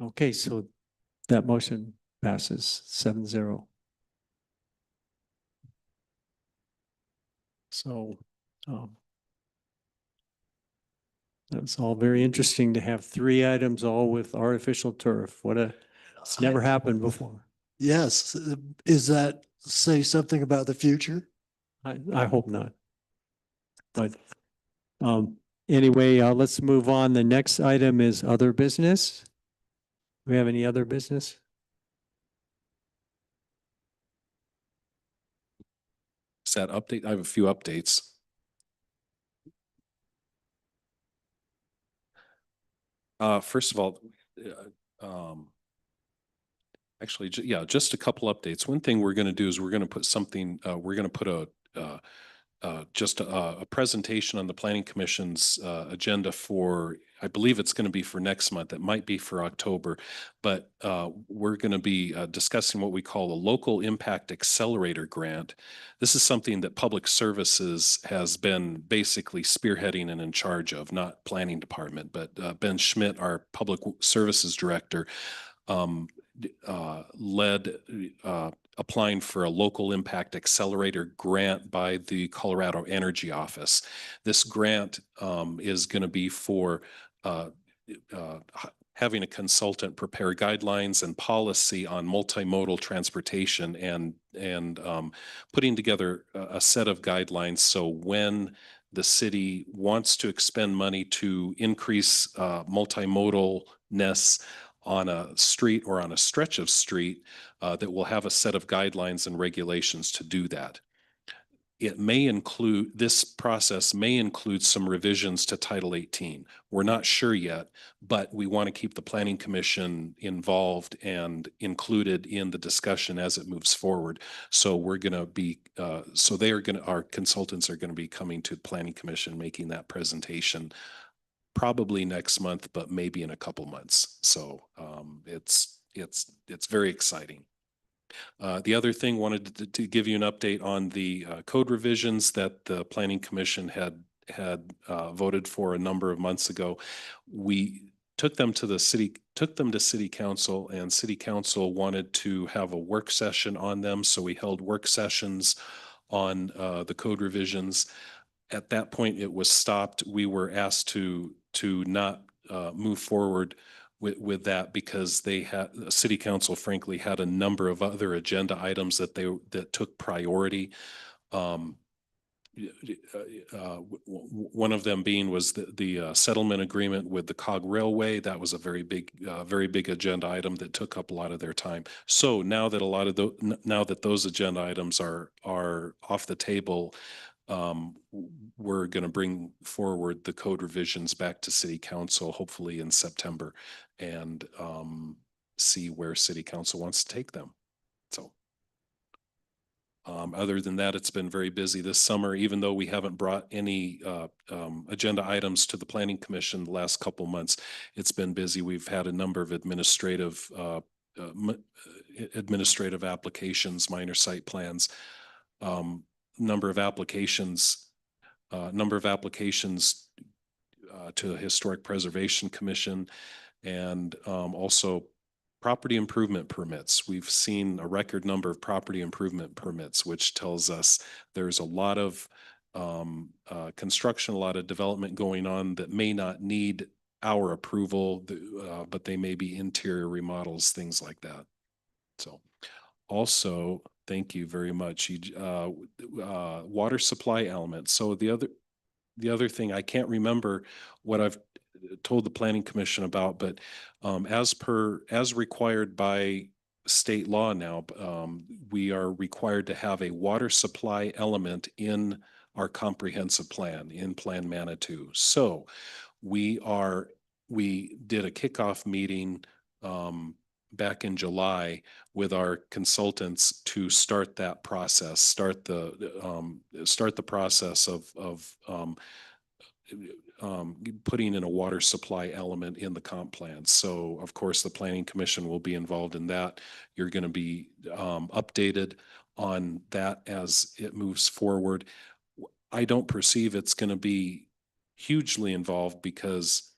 Okay, so that motion passes 7-0. So, that's all very interesting to have 3 items all with artificial turf. It's never happened before. Yes, is that say something about the future? I hope not. But anyway, let's move on. The next item is other business. Do we have any other business? Is that update? I have a few updates. First of all, actually, just a couple updates. One thing we're going to do is we're going to put something, we're going to put just a presentation on the Planning Commission's agenda for, I believe it's going to be for next month. It might be for October, but we're going to be discussing what we call a Local Impact Accelerator Grant. This is something that Public Services has been basically spearheading and in charge of, not Planning Department, but Ben Schmidt, our Public Services Director, led applying for a Local Impact Accelerator grant by the Colorado Energy Office. This grant is going to be for having a consultant prepare guidelines and policy on multimodal transportation and putting together a set of guidelines. So when the city wants to expend money to increase multimodalness on a street or on a stretch of street, that will have a set of guidelines and regulations to do that. This process may include some revisions to Title 18. We're not sure yet, but we want to keep the Planning Commission involved and included in the discussion as it moves forward. So we're going to be, our consultants are going to be coming to the Planning Commission, making that presentation probably next month, but maybe in a couple months. So it's very exciting. The other thing, wanted to give you an update on the code revisions that the Planning Commission had voted for a number of months ago. We took them to city council, and city council wanted to have a work session on them. So we held work sessions on the code revisions. At that point, it was stopped. We were asked to not move forward with that because the city council frankly had a number of other agenda items that took priority. One of them being was the settlement agreement with the Cog Railway. That was a very big agenda item that took up a lot of their time. So now that now that those agenda items are off the table, we're going to bring forward the code revisions back to city council, hopefully in September, and see where city council wants to take them. So. Other than that, it's been very busy this summer, even though we haven't brought any agenda items to the Planning Commission the last couple months. It's been busy. We've had a number of administrative applications, minor site plans, number of applications to the Historic Preservation Commission, and also property improvement permits. We've seen a record number of property improvement permits, which tells us there's a lot of construction, a lot of development going on that may not need our approval, but they may be interior remodels, things like that. So also, thank you very much. Water supply element. So the other thing, I can't remember what I've told the Planning Commission about, but as required by state law now, we are required to have a water supply element in our comprehensive plan, in Plan Manitou. So we did a kickoff meeting back in July with our consultants to start that process, start the process of putting in a water supply element in the comp plan. So of course, the Planning Commission will be involved in that. You're going to be updated on that as it moves forward. I don't perceive it's going to be hugely involved because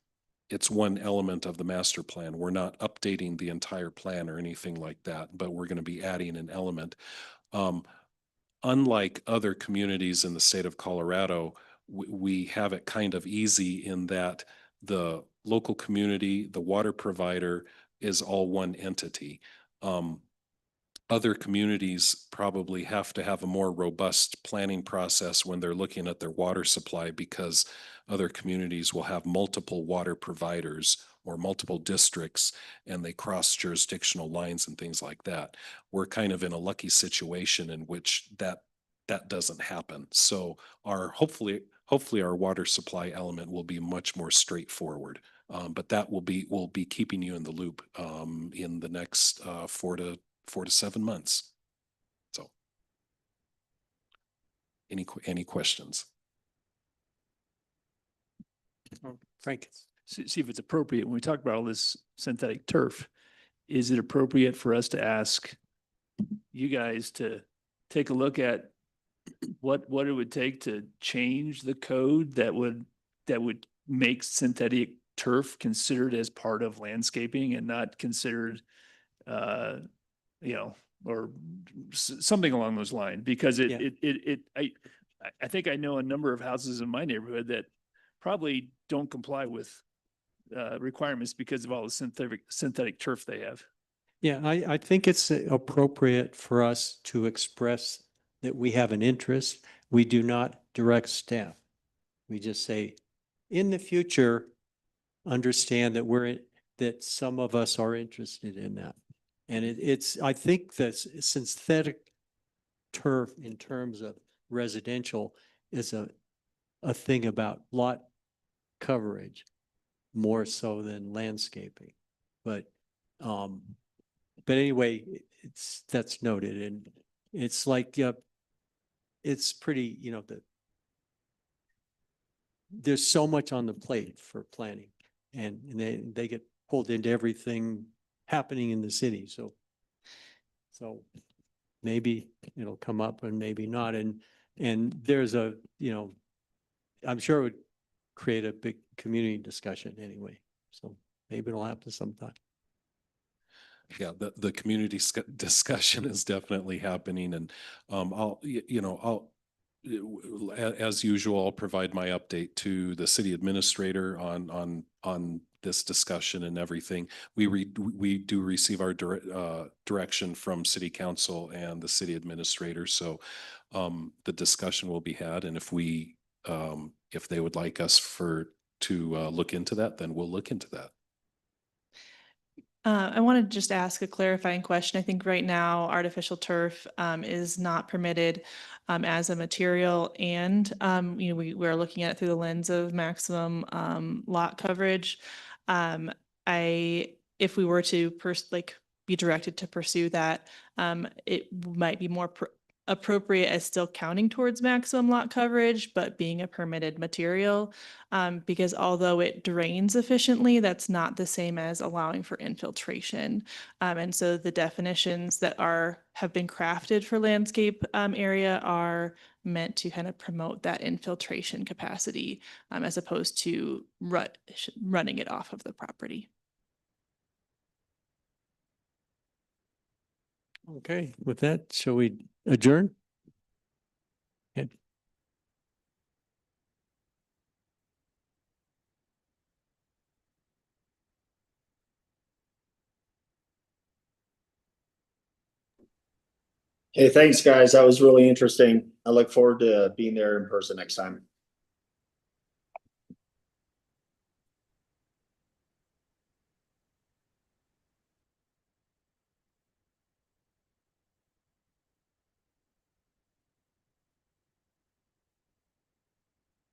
it's one element of the master plan. We're not updating the entire plan or anything like that, but we're going to be adding an element. Unlike other communities in the state of Colorado, we have it kind of easy in that the local community, the water provider is all one entity. Other communities probably have to have a more robust planning process when they're looking at their water supply, because other communities will have multiple water providers or multiple districts, and they cross jurisdictional lines and things like that. We're kind of in a lucky situation in which that doesn't happen. So hopefully our water supply element will be much more straightforward. But that we'll be keeping you in the loop in the next 4 to 7 months. So any questions? Frank. See if it's appropriate. When we talk about all this synthetic turf, is it appropriate for us to ask you guys to take a look at what it would take to change the code that would make synthetic turf considered as part of landscaping and not considered, or something along those lines? Because I think I know a number of houses in my neighborhood that probably don't comply with requirements because of all the synthetic turf they have. Yeah, I think it's appropriate for us to express that we have an interest. We do not direct staff. We just say, in the future, understand that that some of us are interested in that. And I think that synthetic turf in terms of residential is a thing about lot coverage more so than landscaping. But anyway, that's noted, and it's like it's pretty, there's so much on the plate for planning, and they get pulled into everything happening in the city. So maybe it'll come up and maybe not. And there's I'm sure it would create a big community discussion anyway. So maybe it'll happen sometime. Yeah, the community discussion is definitely happening, and as usual, I'll provide my update to the city administrator on this discussion and everything. We do receive our direction from city council and the city administrator, so the discussion will be had, and if they would like us to look into that, then we'll look into that. I want to just ask a clarifying question. I think right now artificial turf is not permitted as a material, and we're looking at it through the lens of maximum lot coverage. If we were to be directed to pursue that, it might be more appropriate as still counting towards maximum lot coverage, but being a permitted material. Because although it drains efficiently, that's not the same as allowing for infiltration. And so the definitions that have been crafted for landscape area are meant to kind of promote that infiltration capacity as opposed to running it off of the property. Okay, with that, shall we adjourn? Okay. Hey, thanks, guys. That was really interesting. I look forward to being there in person next time.